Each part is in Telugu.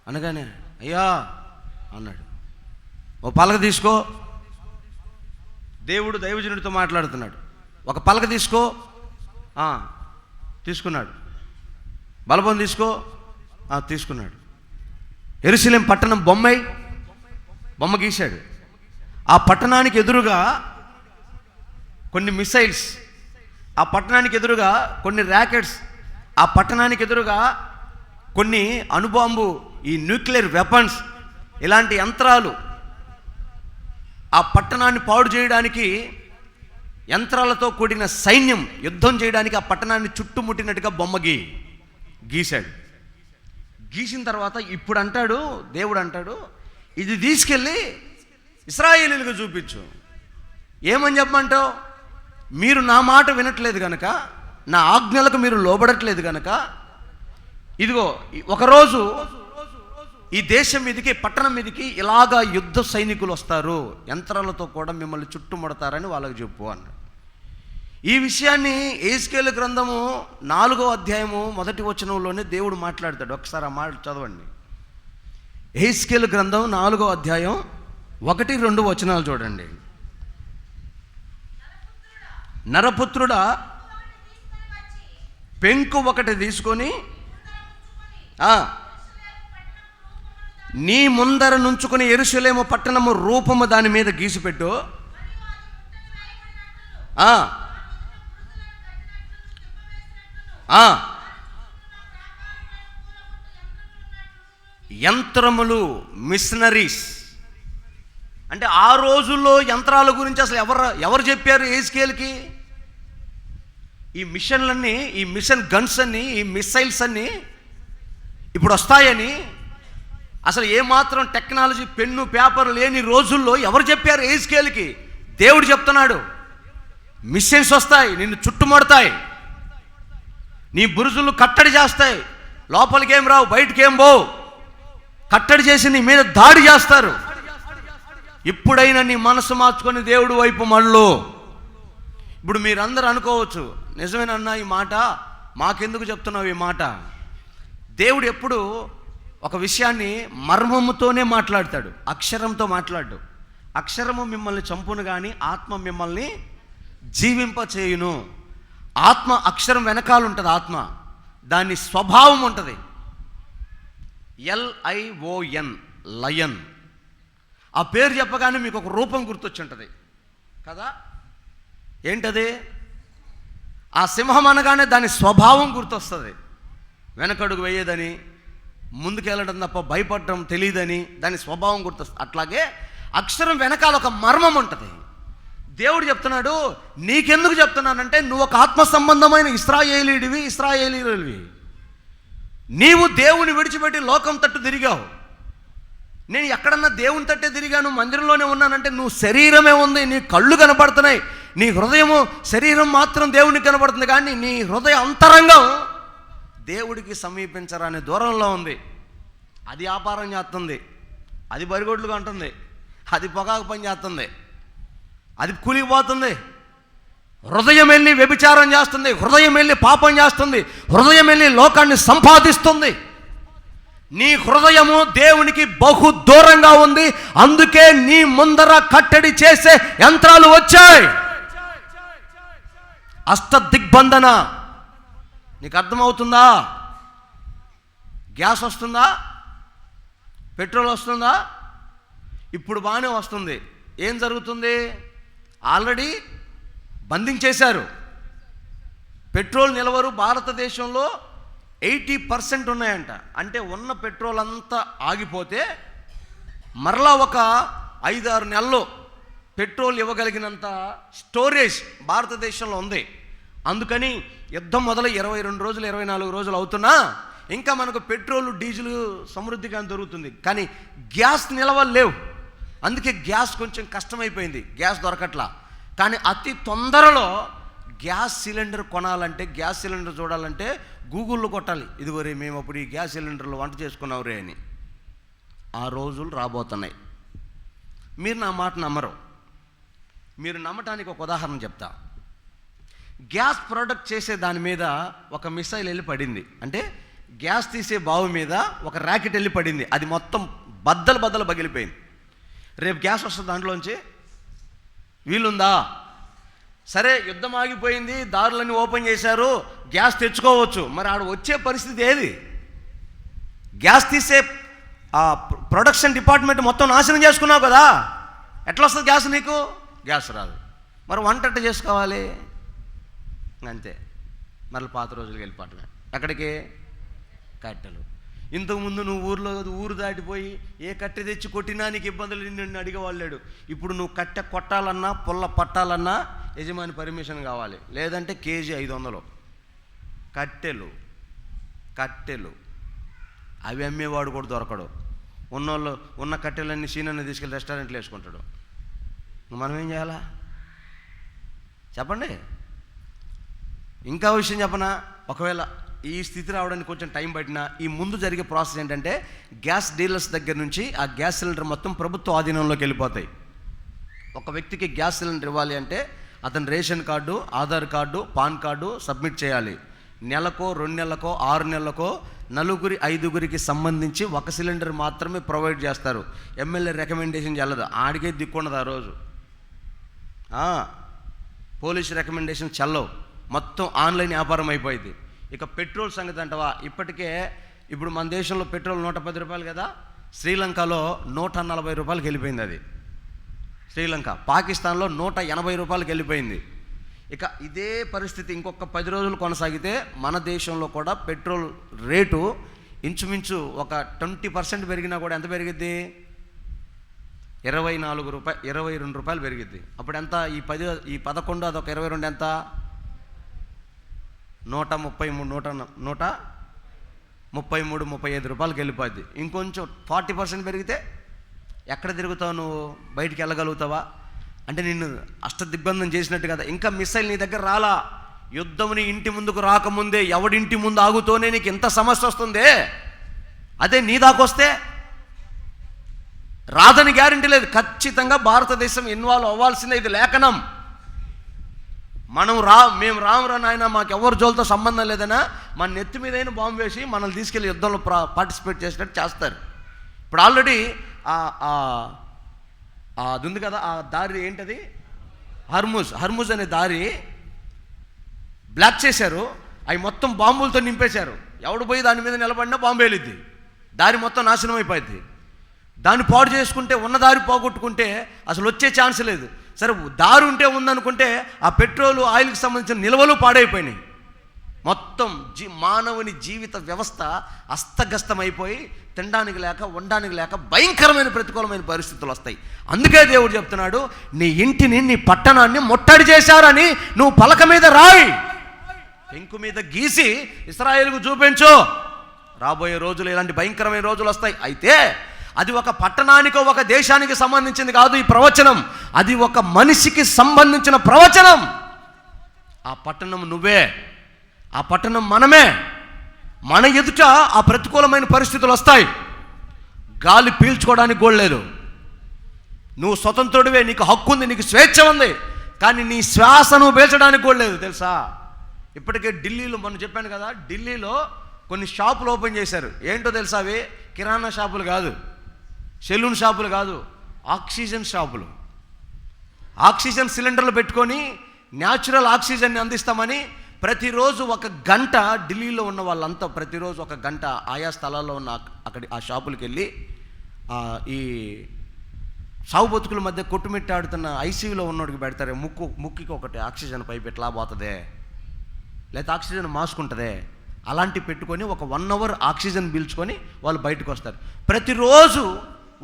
అనగానే అయ్యా అన్నాడు. ఓ పలక తీసుకో. దేవుడు దైవజనుడితో మాట్లాడుతున్నాడు. ఒక పలక తీసుకో. తీసుకున్నాడు. బలపం తీసుకో. తీసుకున్నాడు. యెరూషలేం పట్టణం బొమ్మ గీశాడు. ఆ పట్టణానికి ఎదురుగా కొన్ని మిసైల్స్, ఆ పట్టణానికి ఎదురుగా కొన్ని ర్యాకెట్స్, ఆ పట్టణానికి ఎదురుగా కొన్ని అణుబాంబు, ఈ న్యూక్లియర్ వెపన్స్, ఇలాంటి యంత్రాలు, ఆ పట్టణాన్ని పాడు చేయడానికి యంత్రాలతో కూడిన సైన్యం యుద్ధం చేయడానికి ఆ పట్టణాన్ని చుట్టుముట్టినట్టుగా బొమ్మ గీశాడు. గీసిన తర్వాత ఇప్పుడు అంటాడు, దేవుడు అంటాడు, ఇది తీసుకెళ్ళి ఇశ్రాయేలీయులకు చూపించు. ఏమని చెప్పమంటావు? మీరు నా మాట వినట్లేదు కనుక, నా ఆజ్ఞలకు మీరు లోబడట్లేదు కనుక, ఇదిగో ఒకరోజు ఈ దేశం మీదకి, పట్టణం మీదకి ఇలాగా యుద్ధ సైనికులు వస్తారు, యంత్రాలతో కూడా మిమ్మల్ని చుట్టుముడతారని వాళ్ళకి చెప్పు అన్నాడు. ఈ విషయాన్ని యెహెజ్కేలు గ్రంథము 4వ అధ్యాయము 1వ వచనంలోనే దేవుడు మాట్లాడతాడు. ఒకసారి ఆ మాట చదవండి. యెహెజ్కేలు గ్రంథం 4వ అధ్యాయం 1, 2 వచనాలు చూడండి. నరపుత్రుడా, పెంకు ఒకటి తీసుకొని నీ ముందర నుంచుకొని యెరూషలేము పట్టణము రూపము దాని మీద గీసిపెట్టు. యంత్రములు, మిషనరీస్ అంటే ఆ రోజుల్లో యంత్రాల గురించి అసలు ఎవరు చెప్పారు యెహెజ్కేలుకి? ఈ మిషన్లన్నీ, ఈ మిషన్ గన్స్ అన్ని, ఈ మిసైల్స్ అన్నీ ఇప్పుడు వస్తాయని అసలు ఏమాత్రం టెక్నాలజీ, పెన్ను పేపర్ లేని రోజుల్లో ఎవరు చెప్పారు యెహెజ్కేలుకి? దేవుడు చెప్తున్నాడు. మిషన్స్ వస్తాయి, నిన్ను చుట్టుముడతాయి, నీ బురుజులు కట్టడి చేస్తాయి, లోపలికేం రావు, బయటకేం పోవు, కట్టడి చేసి నీ మీద దాడి చేస్తారు. ఇప్పుడైనా నీ మనసు మార్చుకొని దేవుడు వైపు మళ్ళు. ఇప్పుడు మీరందరూ అనుకోవచ్చు, నిజమేనన్నా ఈ మాట, మాకెందుకు చెప్తున్నావు ఈ మాట? దేవుడు ఎప్పుడు ఒక విషయాన్ని మర్మముతోనే మాట్లాడతాడు, అక్షరంతో మాట్లాడు. అక్షరము మిమ్మల్ని చంపును కానీ ఆత్మ మిమ్మల్ని జీవింపచేయును. ఆత్మ అక్షరం వెనకాల ఉంటుంది. ఆత్మ, దాని స్వభావం ఉంటుంది. LION, lion. ఆ పేరు చెప్పగానే మీకు ఒక రూపం గుర్తొచ్చి ఉంటుంది కదా? ఏంటది? ఆ సింహం అనగానే దాని స్వభావం గుర్తొస్తుంది. వెనకడుగు వేయదని, ముందుకెళ్ళడం తప్ప భయపడటం తెలియదని దాని స్వభావం గుర్తొస్తుంది. అట్లాగే అక్షరం వెనకాల ఒక మర్మం ఉంటుంది. దేవుడు చెప్తున్నాడు, నీకెందుకు చెప్తున్నానంటే నువ్వు ఒక ఆత్మ సంబంధమైన ఇశ్రాయేలీయుడివి. నీవు దేవుని విడిచిపెట్టి లోకం తట్టు తిరిగావు. నేను ఎక్కడన్నా దేవుని తట్టే తిరిగాను, మందిరంలోనే ఉన్నానంటే నువ్వు శరీరమే ఉంది, నీ కళ్ళు కనబడుతున్నాయి, నీ హృదయము, శరీరం మాత్రం దేవునికి కనబడుతుంది, కానీ నీ హృదయ అంతరంగం దేవుడికి సమీపించరాని దూరంలో ఉంది. అది వ్యాపారం చేస్తుంది, అది బరిగొడ్లుగా ఉంటుంది, అది పొగాకు పని చేస్తుంది, అది కూలిపోతుంది. హృదయం వెళ్ళి వ్యభిచారం చేస్తుంది, హృదయం వెళ్ళి పాపం చేస్తుంది, హృదయం వెళ్ళి లోకాన్ని సంపాదిస్తుంది. నీ హృదయము దేవునికి బహు దూరంగా ఉంది. అందుకే నీ ముందర కట్టడి చేసే యంత్రాలు వచ్చాయి. అష్టదిగ్బంధన. నీకు అర్థమవుతుందా? గ్యాస్ వస్తుందా? పెట్రోల్ వస్తుందా? ఇప్పుడు బాగానే వస్తుంది. ఏం జరుగుతుంది? ఆల్రెడీ బంధించేశారు. పెట్రోల్ నిలవరు భారతదేశంలో 80% ఉన్నాయంట. అంటే ఉన్న పెట్రోల్ అంతా ఆగిపోతే మరలా ఒక 5-6 నెలల్లో పెట్రోల్ ఇవ్వగలిగినంత స్టోరేజ్ భారతదేశంలో ఉంది. అందుకని యుద్ధం మొదలు 22 రోజులు 24 రోజులు అవుతున్నా ఇంకా మనకు పెట్రోల్, డీజిల్ సమృద్ధిగా దొరుకుతుంది, కానీ గ్యాస్ నిలవలు లేవు. అందుకే గ్యాస్ కొంచెం కష్టమైపోయింది, గ్యాస్ దొరకట్లా. కానీ అతి తొందరలో గ్యాస్ సిలిండర్ కొనాలంటే, గ్యాస్ సిలిండర్ చూడాలంటే గూగుల్లో కొట్టాలి. ఇదిగో రే, మేము అప్పుడు ఈ గ్యాస్ సిలిండర్లో వంట చేసుకున్నాం రే అని. ఆ రోజులు రాబోతున్నాయి. మీరు నా మాట నమ్మరు. మీరు నమ్మటానికి ఒక ఉదాహరణ చెప్తా. గ్యాస్ ప్రొడక్ట్ చేసే దాని మీద ఒక మిసైల్ వెళ్ళి పడింది. అంటే గ్యాస్ తీసే బావి మీద ఒక ర్యాకెట్ వెళ్ళి పడింది. అది మొత్తం బద్దలు పగిలిపోయింది. రేపు గ్యాస్ వస్తుంది దాంట్లోంచి? వీలుందా? సరే, యుద్ధం ఆగిపోయింది, దారులన్నీ ఓపెన్ చేశారు, గ్యాస్ తెచ్చుకోవచ్చు. మరి ఆడ వచ్చే పరిస్థితి ఏది? గ్యాస్ తీసే ప్రొడక్షన్ డిపార్ట్మెంట్ మొత్తం నాశనం చేసుకున్నావు కదా, ఎట్లా వస్తుంది గ్యాస్? నీకు గ్యాస్ రాదు. మరి వంట ఎట్ట చేసుకోవాలి? అంతే, మళ్ళీ పాత రోజులకి వెళ్ళిపోవటమే. ఎక్కడికి? కట్టెలు. ఇంతకుముందు నువ్వు ఊరు దాటిపోయి ఏ కట్టె తెచ్చి కొట్టినా నీకు ఇబ్బందులు నిన్ను అడిగేవాళ్ళు లేడు. ఇప్పుడు నువ్వు కట్టె కొట్టాలన్నా పుల్ల పట్టాలన్నా యజమాని పర్మిషన్ కావాలి, లేదంటే కేజీ 500. కట్టెలు అవి అమ్మేవాడు కూడా దొరకడు. ఉన్న కట్టెలన్నీ సీనని తీసుకెళ్ళి రెస్టారెంట్లు వేసుకుంటాడు. మనం ఏం చేయాలా చెప్పండి? ఇంకా విషయం చెప్పనా, ఒకవేళ ఈ స్థితి రావడానికి కొంచెం టైం పట్టినా ఈ ముందు జరిగే ప్రాసెస్ ఏంటంటే, గ్యాస్ డీలర్స్ దగ్గర నుంచి ఆ గ్యాస్ సిలిండర్ మొత్తం ప్రభుత్వ ఆధీనంలోకి వెళ్ళిపోతాయి. ఒక వ్యక్తికి గ్యాస్ సిలిండర్ ఇవ్వాలి అంటే అతని ration card, Aadhaar card, pan card submit చేయాలి. నెలకో 2 నెలలకో 6 నెలలకో 4 5 సంబంధించి ఒక సిలిండర్ మాత్రమే ప్రొవైడ్ చేస్తారు. ఎమ్మెల్యే రికమెండేషన్ చెల్లదు, ఆడికే దిక్కుండదు ఆ రోజు. పోలీసు రికమెండేషన్ చెల్లవు, మొత్తం ఆన్లైన్ వ్యాపారం అయిపోయింది. ఇక పెట్రోల్ సంగతి అంటవా, ఇప్పుడు మన దేశంలో పెట్రోల్ 110 రూపాయలు కదా, శ్రీలంకలో 140 రూపాయలకి వెళ్ళిపోయింది అది. శ్రీలంక, పాకిస్తాన్లో 180 రూపాయలకి వెళ్ళిపోయింది. ఇక ఇదే పరిస్థితి ఇంకొక 10 రోజులు కొనసాగితే మన దేశంలో కూడా పెట్రోల్ రేటు ఇంచుమించు ఒక 20% పెరిగినా కూడా ఎంత పెరిగిద్ది? 22 రూపాయలు పెరిగిద్ది. అప్పుడు ఎంత? ఈ 11 అదొక 22 ఎంత? 133 రూపాయలకి వెళ్ళిపోద్ది. ఇంకొంచెం 40% పెరిగితే ఎక్కడ తిరుగుతావు నువ్వు? బయటికి వెళ్ళగలుగుతావా? అంటే నిన్ను అష్టదిగ్బంధం చేసినట్టు కదా. ఇంకా మిస్సైల్ నీ దగ్గర రాలా, యుద్ధం నీ ఇంటి ముందుకు రాకముందే ఎవడింటి ముందు ఆగుతూనే నీకు ఇంత సమస్య వస్తుందే, అదే నీ దాకొస్తే రాదని గ్యారంటీ లేదు. ఖచ్చితంగా భారతదేశం ఇన్వాల్వ్ అవ్వాల్సిందే, ఇది లేఖనం. మేము రామురా నాయన, మాకు ఎవరి జోలితో సంబంధం లేదనా మన నెత్తి మీదైనా బాంబు వేసి మనల్ని తీసుకెళ్ళి యుద్ధంలో పార్టిసిపేట్ చేసినట్టు చేస్తారు. ఇప్పుడు ఆల్రెడీ అది ఉంది కదా, ఆ దారి ఏంటది? హర్ముజ్ అనే దారి బ్లాక్ చేశారు. అవి మొత్తం బాంబులతో నింపేశారు. ఎవడు పోయి దాని మీద నిలబడినా బాంబు వెళ్ళిద్ది, దారి మొత్తం నాశనం అయిపోయింది. దాన్ని పాడు చేసుకుంటే, ఉన్న దారి పోగొట్టుకుంటే అసలు వచ్చే ఛాన్స్ లేదు. సరే, దారి ఉంటే ఉందనుకుంటే ఆ పెట్రోలు ఆయిల్కి సంబంధించిన నిల్వలు పాడైపోయినాయి. మొత్తం మానవుని జీవిత వ్యవస్థ అస్తగస్తమైపోయి తినడానికి లేక ఉండడానికి లేక భయంకరమైన ప్రతికూలమైన పరిస్థితులు వస్తాయి. అందుకే దేవుడు చెప్తున్నాడు, నీ ఇంటిని నీ పట్టణాన్ని ముట్టడి చేశారని నువ్వు పలక మీద రాయి, పెంకు మీద గీసి ఇశ్రాయేలుకు చూపించు. రాబోయే రోజులు ఇలాంటి భయంకరమైన రోజులు వస్తాయి. అయితే అది ఒక పట్టణానికో ఒక దేశానికి సంబంధించింది కాదు ఈ ప్రవచనం, అది ఒక మనిషికి సంబంధించిన ప్రవచనం. ఆ పట్టణం నువ్వే, ఆ పట్టణం మనమే. మన ఎదుట ఆ ప్రతికూలమైన పరిస్థితులు వస్తాయి. గాలి పీల్చుకోవడానికి కూడా లేదు. నువ్వు స్వతంత్రుడివే, నీకు హక్కు ఉంది, నీకు స్వేచ్ఛ ఉంది, కానీ నీ శ్వాస నువ్వు పీల్చడానికి కూడా లేదు. తెలుసా, ఇప్పటికే ఢిల్లీలో మనం చెప్పాను కదా, ఢిల్లీలో కొన్ని షాపులు ఓపెన్ చేశారు. ఏంటో తెలుసా? అవి కిరాణా షాపులు కాదు, సెలూన్ షాపులు కాదు, ఆక్సిజన్ షాపులు. ఆక్సిజన్ సిలిండర్లు పెట్టుకొని న్యాచురల్ ఆక్సిజన్ని అందిస్తామని ప్రతిరోజు 1 గంట ఢిల్లీలో ఉన్న వాళ్ళంతా ప్రతిరోజు 1 గంట ఆయా స్థలాల్లో ఉన్న ఆ షాపులకి వెళ్ళి ఈ సాగు బతుకుల మధ్య కొట్టుమిట్టాడుతున్న ఐసీయూలో ఉన్నోడికి పెడతారే, ముక్కుకి ఒకటి ఆక్సిజన్ పైప్ ఎట్లా పోతుందే, లేకపోతే ఆక్సిజన్ మాస్క్ ఉంటుందే, అలాంటి పెట్టుకొని ఒక 1 అవర్ ఆక్సిజన్ పీల్చుకొని వాళ్ళు బయటకు వస్తారు. ప్రతిరోజు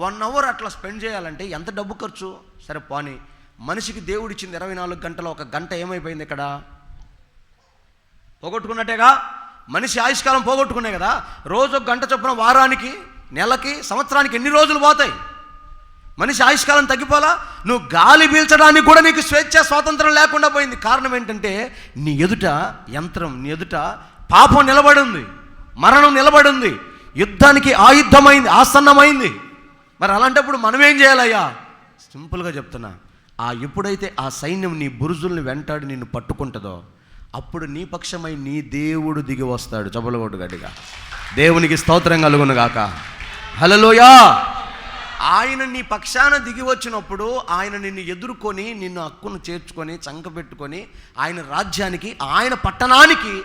1 అవర్ అట్లా స్పెండ్ చేయాలంటే ఎంత డబ్బు ఖర్చు? సరే పోనీ, మనిషికి దేవుడు ఇచ్చింది 24 గంటలు, 1 గంట ఏమైపోయింది ఇక్కడ? పోగొట్టుకున్నట్టేగా. మనిషి ఆయుష్కాలం పోగొట్టుకునే కదా. రోజు 1 గంట చొప్పున వారానికి, నెలకి, సంవత్సరానికి ఎన్ని రోజులు పోతాయి? మనిషి ఆయుష్కాలం తగ్గిపోలా? నువ్వు గాలి పీల్చడానికి కూడా నీకు స్వేచ్ఛ స్వాతంత్రం లేకుండా పోయింది. కారణం ఏంటంటే నీ ఎదుట యంత్రం, నీ ఎదుట పాపం నిలబడి ఉంది, మరణం నిలబడి ఉంది, యుద్ధానికి ఆయుద్ధమైంది, ఆసన్నమైంది. మరి అలాంటప్పుడు మనం ఏం చేయాలయ్యా? సింపుల్గా చెప్తున్నా, ఎప్పుడైతే ఆ సైన్యం నీ బురుజుల్ని వెంటాడి నిన్ను పట్టుకుంటుందో అప్పుడు నీ పక్షమై నీ దేవుడు దిగి వస్తాడు. చప్పలు కొట్టు గట్టిగా. దేవునికి స్తోత్రం కలుగును గాక. హల్లెలూయా. ఆయన నీ పక్షాన దిగి వచ్చినప్పుడు ఆయన నిన్ను ఎదుర్కొని నిన్ను హక్కును చేర్చుకొని చంకబెట్టుకొని ఆయన రాజ్యానికి, ఆయన పట్టణానికి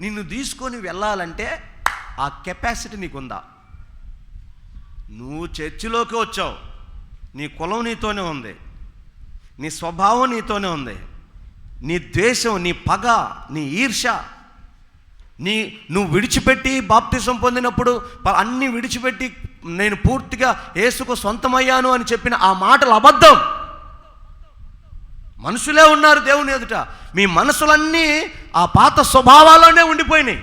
నిన్ను తీసుకొని వెళ్ళాలంటే ఆ కెపాసిటీ నీకుందా? నువ్వు చర్చిలోకి వచ్చావు, నీ కులం నీతోనే ఉంది, నీ స్వభావం నీతోనే ఉంది, నీ ద్వేషం, నీ పగ, నీ ఈర్ష, నువ్వు విడిచిపెట్టి బాప్తిసం పొందినప్పుడు అన్నీ విడిచిపెట్టి నేను పూర్తిగా యేసుకు సొంతమయ్యాను అని చెప్పిన ఆ మాటలు అబద్ధం. మనుషులే ఉన్నారు దేవుని ఎదుట. మీ మనసులన్నీ ఆ పాత స్వభావాల్లోనే ఉండిపోయినాయి.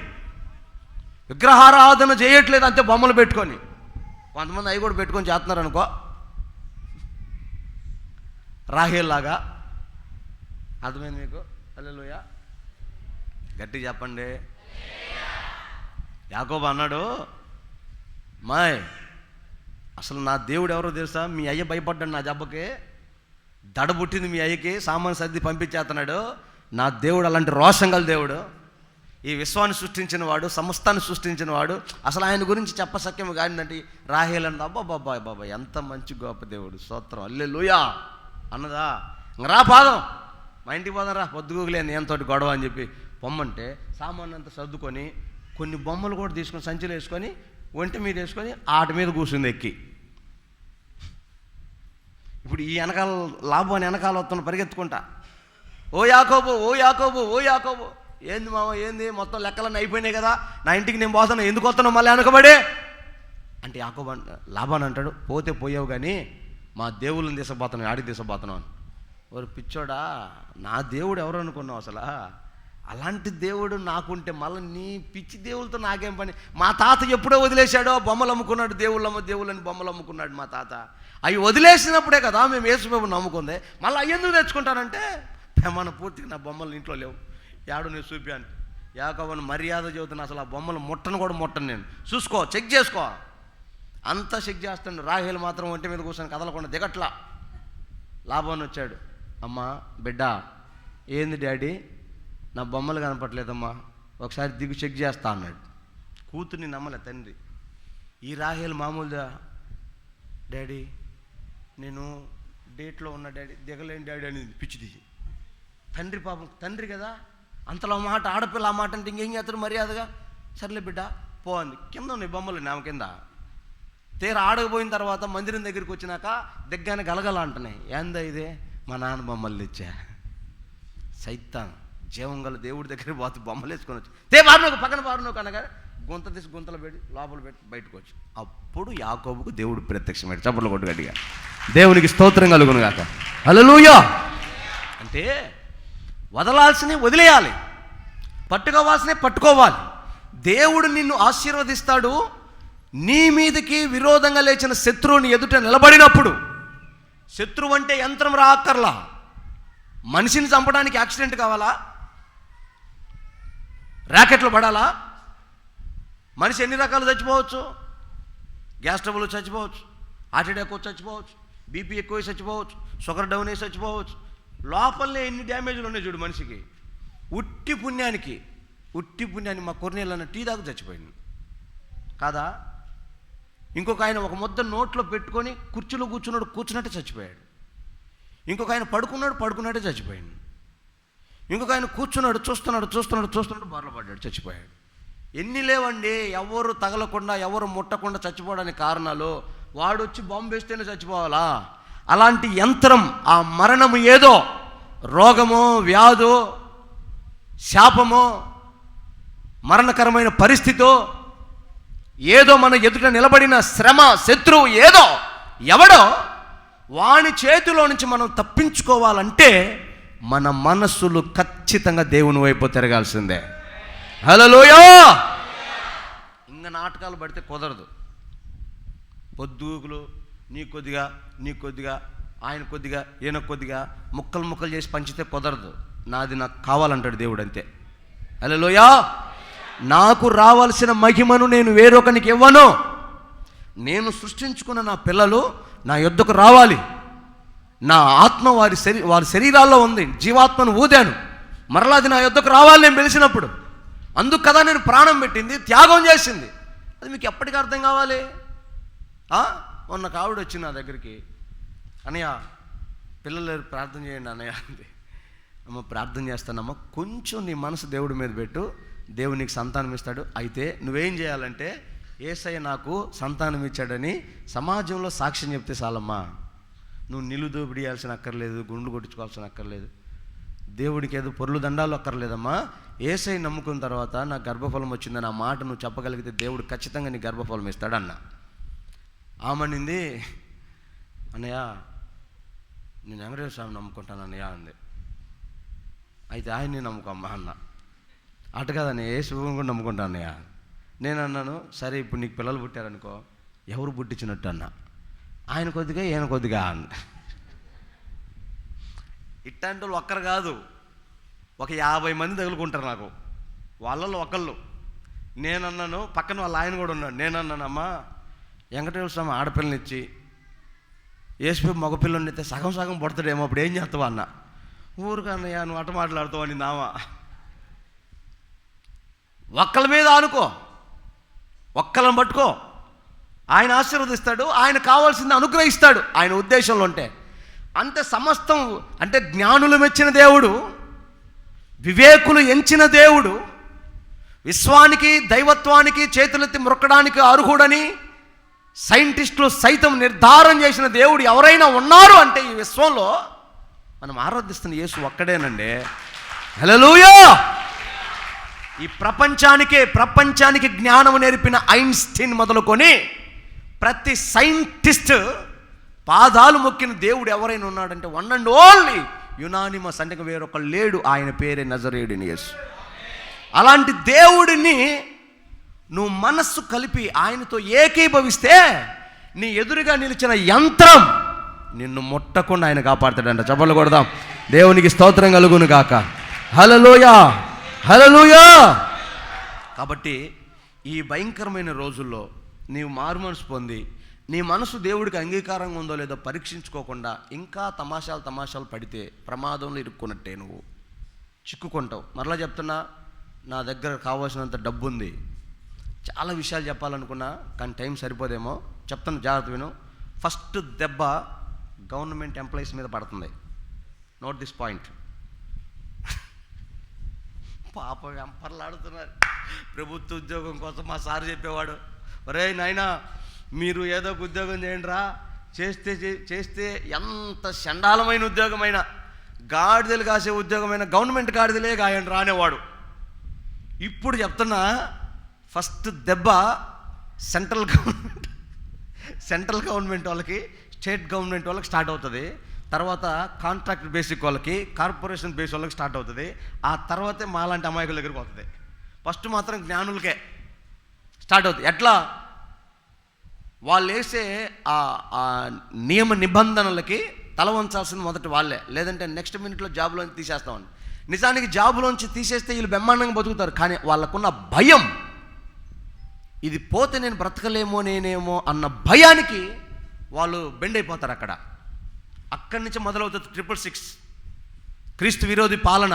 విగ్రహారాధన చేయట్లేదు, అంతే బొమ్మలు పెట్టుకొని. కొంతమంది అవి కూడా పెట్టుకొని చేస్తున్నారు అనుకో, రాహేల్లాగా. అర్థమైంది మీకు? హల్లెలూయా. గట్టి చెప్పండి. యాకోబు అన్నాడు, మాయ్ అసలు నా దేవుడు ఎవరో తెలుసా? మీ అయ్య భయపడ్డాడు నా దెబ్బకి, దడ పుట్టింది మీ అయ్యకి, సామాను సర్ది పంపించేస్తున్నాడు. నా దేవుడు అలాంటి రోషం గల దేవుడు, ఈ విశ్వాన్ని సృష్టించిన వాడు, సమస్తాన్ని సృష్టించిన వాడు. అసలు ఆయన గురించి చెప్పసక్యం కానిదంటే రాహేల్ అన్నది. బాబా ఎంత మంచి గొప్ప దేవుడు, స్తోత్రం, హల్లెలూయా అన్నదా. రా పాదం, మా ఇంటికి పోదాం రా, పొద్దుగూగులేని ఎంతోటి గొడవ అని చెప్పి పొమ్మంటే సామాన్ అంతా సర్దుకొని కొన్ని బొమ్మలు కూడా తీసుకొని సంచిలో వేసుకొని ఒంటి మీద వేసుకొని ఆట మీద కూర్చుంది ఎక్కి. ఇప్పుడు ఈ వెనకాల లాభాన్ని వెనకాల వస్తున్న పరిగెత్తుకుంటా, ఓ యాకోబు, ఓ యాకోబు, ఓ యాకోబు. ఏంది మామ, ఏంది, మొత్తం లెక్కలన్నీ అయిపోయినాయి కదా, నా ఇంటికి నేను పోతాను, ఎందుకు వస్తున్నావు మళ్ళీ వెనకబడే అంటే యాకోబు లాభాన్ని అంటాడు, పోతే పోయావు కానీ మా దేవుళ్ళని తీసపోతున్నావు, ఆడికి తీసపోతున్నావు అని. ఓరు పిచ్చోడా, నా దేవుడు ఎవరు అనుకున్నావు అసలు? అలాంటి దేవుడు నాకుంటే మళ్ళీ నీ పిచ్చి దేవులతో నాకేం పని? మా తాత ఎప్పుడో వదిలేశాడో, బొమ్మలు అమ్ముకున్నాడు, దేవుళ్ళని బొమ్మలు అమ్ముకున్నాడు మా తాత. అవి వదిలేసినప్పుడే కదా మేము యేసుప్రభుని నమ్ముకుంది. మళ్ళీ అయ్యేందుకు తెచ్చుకుంటానంటే మన పూర్తిగా నా బొమ్మలు ఇంట్లో లేవు, యాడు నేను చూపాను. యాకోబుని మర్యాద చెబుతున్నా, అసలు ఆ బొమ్మలు ముట్టను కూడా ముట్టను నేను. చూసుకో, చెక్ చేసుకో. అంతా చెక్ చేస్తాను. రాహేల్ మాత్రం ఒంటి మీద కూర్చొని కదలకుండా దిగట్లా. లాభాన్ని వచ్చాడు, అమ్మా బిడ్డ ఏంది డాడీ, నా బొమ్మలు కనపట్లేదమ్మా, ఒకసారి దిగు చెక్ చేస్తా అన్నాడు. కూతుర్ని నమ్మలే తండ్రి. ఈ రాహేల్ మామూలుగా, డాడీ నేను డేట్లో ఉన్న డాడీ, దిగలేని డాడీ అనేది పిచ్చిది. తండ్రి పాపం, తండ్రి కదా, అంతలో మాట, ఆడపిల్ల ఆ మాట అంటే ఇంకేం చేస్తాడు మర్యాదగా. సర్లే బిడ్డ పో అంది. కింద ఉన్నాయి బొమ్మలు నామ కింద. తీరా ఆడకపోయిన తర్వాత మందిరం దగ్గరికి వచ్చినాక దిగ్గానే గలగల అంటున్నాయి. ఏందా ఇదే? మా నాన్న బొమ్మలు తెచ్చా. సైతాన్ జీవం గల దేవుడి దగ్గర పోతే బొమ్మలు వేసుకొని వచ్చి బారునోకు పక్కన బారునోకు అనగా గుంత తీసి గుంతలు పెట్టి లోపల పెట్టి బయటకు వచ్చి అప్పుడు యాకోబుకు దేవుడు ప్రత్యక్షమయ్యాడు. చప్పట్లు కొట్టు గట్టిగా. దేవునికి స్తోత్రం కలుగును గాక. హల్లెలూయా. అంటే వదలాల్సినవి వదిలేయాలి, పట్టుకోవాల్సినవి పట్టుకోవాలి. దేవుడు నిన్ను ఆశీర్వదిస్తాడు. నీ మీదకి విరోధంగా లేచిన శత్రువుని ఎదుట నిలబడినప్పుడు, శత్రువు అంటే యంత్రం రాక్కర్లా, మనిషిని చంపడానికి యాక్సిడెంట్ కావాలా, ర్యాకెట్లు పడాలా? మనిషి ఎన్ని రకాలు చచ్చిపోవచ్చు. గ్యాస్ ట్రబుల్ చచ్చిపోవచ్చు, హార్ట్ అటాక్ వచ్చి చచ్చిపోవచ్చు, బీపీ ఎక్కువ చచ్చిపోవచ్చు, షుగర్ డౌన్ అయ్యి చచ్చిపోవచ్చు. లోపలనే ఎన్ని డ్యామేజ్లు ఉన్నాయి చూడు మనిషికి. ఉట్టి పుణ్యాన్ని మా కొర్నేళ్ళన్న టీ దాకా చచ్చిపోయింది కాదా. ఇంకొక ఆయన ఒక ముద్ద నోట్లో పెట్టుకొని కుర్చీలో కూర్చున్నట్టు చచ్చిపోయాడు. ఇంకొక ఆయన పడుకున్నట్టు చచ్చిపోయాడు. ఇంకొక ఆయన చూస్తున్నాడు బార్లో పడ్డాడు, చచ్చిపోయాడు. ఎన్ని లేవండి ఎవరు తగలకుండా, ఎవరు ముట్టకుండా చచ్చిపోవడానికి కారణాలు. వాడు వచ్చి బాంబు వేస్తేనే చచ్చిపోవాలా? అలాంటి యంత్రం, ఆ మరణము ఏదో రోగమో, వ్యాధో, శాపమో, మరణకరమైన పరిస్థితో, ఏదో మన ఎదుట నిలబడిన శ్రమ, శత్రువు ఏదో ఎవడో, వాని చేతిలో నుంచి మనం తప్పించుకోవాలంటే మన మనస్సులు ఖచ్చితంగా దేవుని వైపు తిరగాల్సిందే. హల్లెలూయా. ఇంకా నాటకాలు పడితే కుదరదు. పొద్దుగులు నీ కొద్దిగా ఆయన కొద్దిగా ఈయన కొద్దిగా ముక్కలు చేసి పంచితే కుదరదు. నాది నాకు కావాలంటాడు దేవుడు, అంతే. హల్లెలూయా. నాకు రావాల్సిన మహిమను నేను వేరొకనికి ఇవ్వను. నేను సృష్టించుకున్న నా పిల్లలు నా యొద్దకు రావాలి. నా ఆత్మ వారి శరీరాల్లో ఉంది, జీవాత్మను ఊదాను. మరలా అది నా యొద్దకు రావాలి నేను పిలిచినప్పుడు. అందుకు కదా నేను ప్రాణం పెట్టింది, త్యాగం చేసింది. అది మీకు ఎప్పటికీ అర్థం కావాలి. మొన్న కావిడ వచ్చింది నా దగ్గరికి, అన్నయ్య పిల్లలు ప్రార్థన చేయండి అన్నయ్య అంది. అమ్మ ప్రార్థన చేస్తానమ్మా, కొంచెం నీ మనసు దేవుడి మీద పెట్టు, దేవుడు నీకు సంతానం ఇస్తాడు. అయితే నువ్వేం చేయాలంటే, యేసయ్య నాకు సంతానం ఇచ్చాడని సమాజంలో సాక్ష్యం చెప్తే చాలమ్మా, నువ్వు నిలుదోపిడి చేయాల్సిన అక్కర్లేదు, గుండు కొట్టించుకోవాల్సిన అక్కర్లేదు, దేవుడికి ఏదో పొర్లు దండాలు అక్కర్లేదమ్మా. యేసయ్య నమ్ముకున్న తర్వాత నాకు గర్భఫలం వచ్చిందని ఆ మాట నువ్వు చెప్పగలిగితే దేవుడు ఖచ్చితంగా నీ గర్భఫలం ఇస్తాడన్న. ఆమనింది, అన్నయ్య నేను వెంకటేశ్వర స్వామి నమ్ముకుంటాను అన్నయ్య అంది. అయితే ఆయన్ని నమ్ముకోమ్మా అన్న. అటు కదని ఏ శుభం కూడా నమ్ముకుంటాను అన్నయ్య. నేను అన్నాను, సరే ఇప్పుడు నీకు పిల్లలు పుట్టారనుకో, ఎవరు పుట్టించినట్టు అన్న. ఆయన కొద్దిగా ఈయన కొద్దిగా అన్న. ఇట్లాంటి వాళ్ళు ఒక్కరు కాదు, ఒక 50 మంది తగులుకుంటారు నాకు, వాళ్ళల్లో ఒకళ్ళు. నేనన్నాను, పక్కన వాళ్ళ ఆయన కూడా ఉన్నాడు. నేనన్నానమ్మా, వెంకటేశ్వర స్వామి ఆడపిల్లనిచ్చి యేసు మగపిల్లని అయితే సగం సగం పుడతాడేమో, అప్పుడు ఏం చేస్తావా అన్న. ఊరికన్నయ్య నువ్వు అట్ట మాట్లాడుతావు అని నామా. ఒక్కల మీద ఆనుకో, ఒక్కలను పట్టుకో, ఆయన ఆశీర్వదిస్తాడు, ఆయన కావాల్సింది అనుగ్రహిస్తాడు ఆయన ఉద్దేశంలో ఉంటే. అంతే సమస్తం. అంటే జ్ఞానులు మెచ్చిన దేవుడు, వివేకులు ఎంచిన దేవుడు, విశ్వానికి దైవత్వానికి చేతులెత్తి మొక్కడానికి అర్హుడని సైంటిస్టులు సైతం నిర్ధారణ చేసిన దేవుడు ఎవరైనా ఉన్నారు అంటే ఈ విశ్వంలో మనం ఆరాధిస్తున్న యేసు ఒక్కడేనండి. హల్లెలూయా. ఈ ప్రపంచానికి జ్ఞానం నేర్పిన ఐన్స్టీన్ మొదలుకొని ప్రతి సైంటిస్ట్ పాదాలు మొక్కిన దేవుడు ఎవరైనా ఉన్నాడంటే వన్ అండ్ ఓన్లీ యునానిమస్, అంటే వేరొక లేడు, ఆయన పేరే నజరేయుడైన యేసు. అలాంటి దేవుడిని నువ్వు మనస్సు కలిపి ఆయనతో ఏకీభవిస్తే నీ ఎదురుగా నిలిచిన యంత్రం నిన్ను ముట్టకుండా ఆయన కాపాడుతాడంట. చప్పట్లు కొడదాం, దేవునికి స్తోత్రం కలుగును గాక. హల్లెలూయా, హల్లెలూయా. కాబట్టి ఈ భయంకరమైన రోజుల్లో నీవు మారుమనసు పొంది నీ మనసు దేవుడికి అంగీకారంగా ఉందో లేదో పరీక్షించుకోకుండా ఇంకా తమాషాలు పడితే ప్రమాదంలో ఇరుక్కున్నట్టే, నువ్వు చిక్కుకుంటావు. మరలా చెప్తున్నా, నా దగ్గర కావాల్సినంత డబ్బు ఉంది, చాలా విషయాలు చెప్పాలనుకున్నా కానీ టైం సరిపోదేమో, చెప్తాను జాగ్రత్త విను. ఫస్ట్ దెబ్బ గవర్నమెంట్ ఎంప్లాయీస్ మీద పడుతుంది. Note this point. పాప వెంపర్లాడుతున్నారు ప్రభుత్వ ఉద్యోగం కోసం. మా సార్ చెప్పేవాడు, ఒరే నాయనా మీరు ఏదో ఒక ఉద్యోగం చేయండి రా, చేస్తే ఎంత చండాలమైన ఉద్యోగమైనా, గాడిదలు కాసే ఉద్యోగమైన గవర్నమెంట్ గాడిదలే గాయండి రా అనేవాడు. ఇప్పుడు చెప్తున్నా, ఫస్ట్ దెబ్బ సెంట్రల్ గవర్నమెంట్ వాళ్ళకి, స్టేట్ గవర్నమెంట్ వాళ్ళకి స్టార్ట్ అవుతుంది. తర్వాత కాంట్రాక్ట్ బేసిక్ వాళ్ళకి, కార్పొరేషన్ బేస్ వాళ్ళకి స్టార్ట్ అవుతుంది. ఆ తర్వాతే మాలాంటి అమాయకుల దగ్గరికి వస్తుంది. ఫస్ట్ మాత్రం జ్ఞానులకే స్టార్ట్ అవుతుంది. ఎట్లా? వాళ్ళు వేసే ఆ నియమ నిబంధనలకి తల వంచాల్సింది మొదట వాళ్ళే, లేదంటే నెక్స్ట్ మినిట్లో జాబులోంచి తీసేస్తామని. నిజానికి జాబులోంచి తీసేస్తే వీళ్ళు బ్రహ్మాండంగా బతుకుతారు, కానీ వాళ్ళకున్న భయం, ఇది పోతే నేను బ్రతకలేమో నేనేమో అన్న భయానికి వాళ్ళు బెండ్ అయిపోతారు. అక్కడి నుంచి మొదలవుతుంది 666, క్రీస్తు విరోధి పాలన,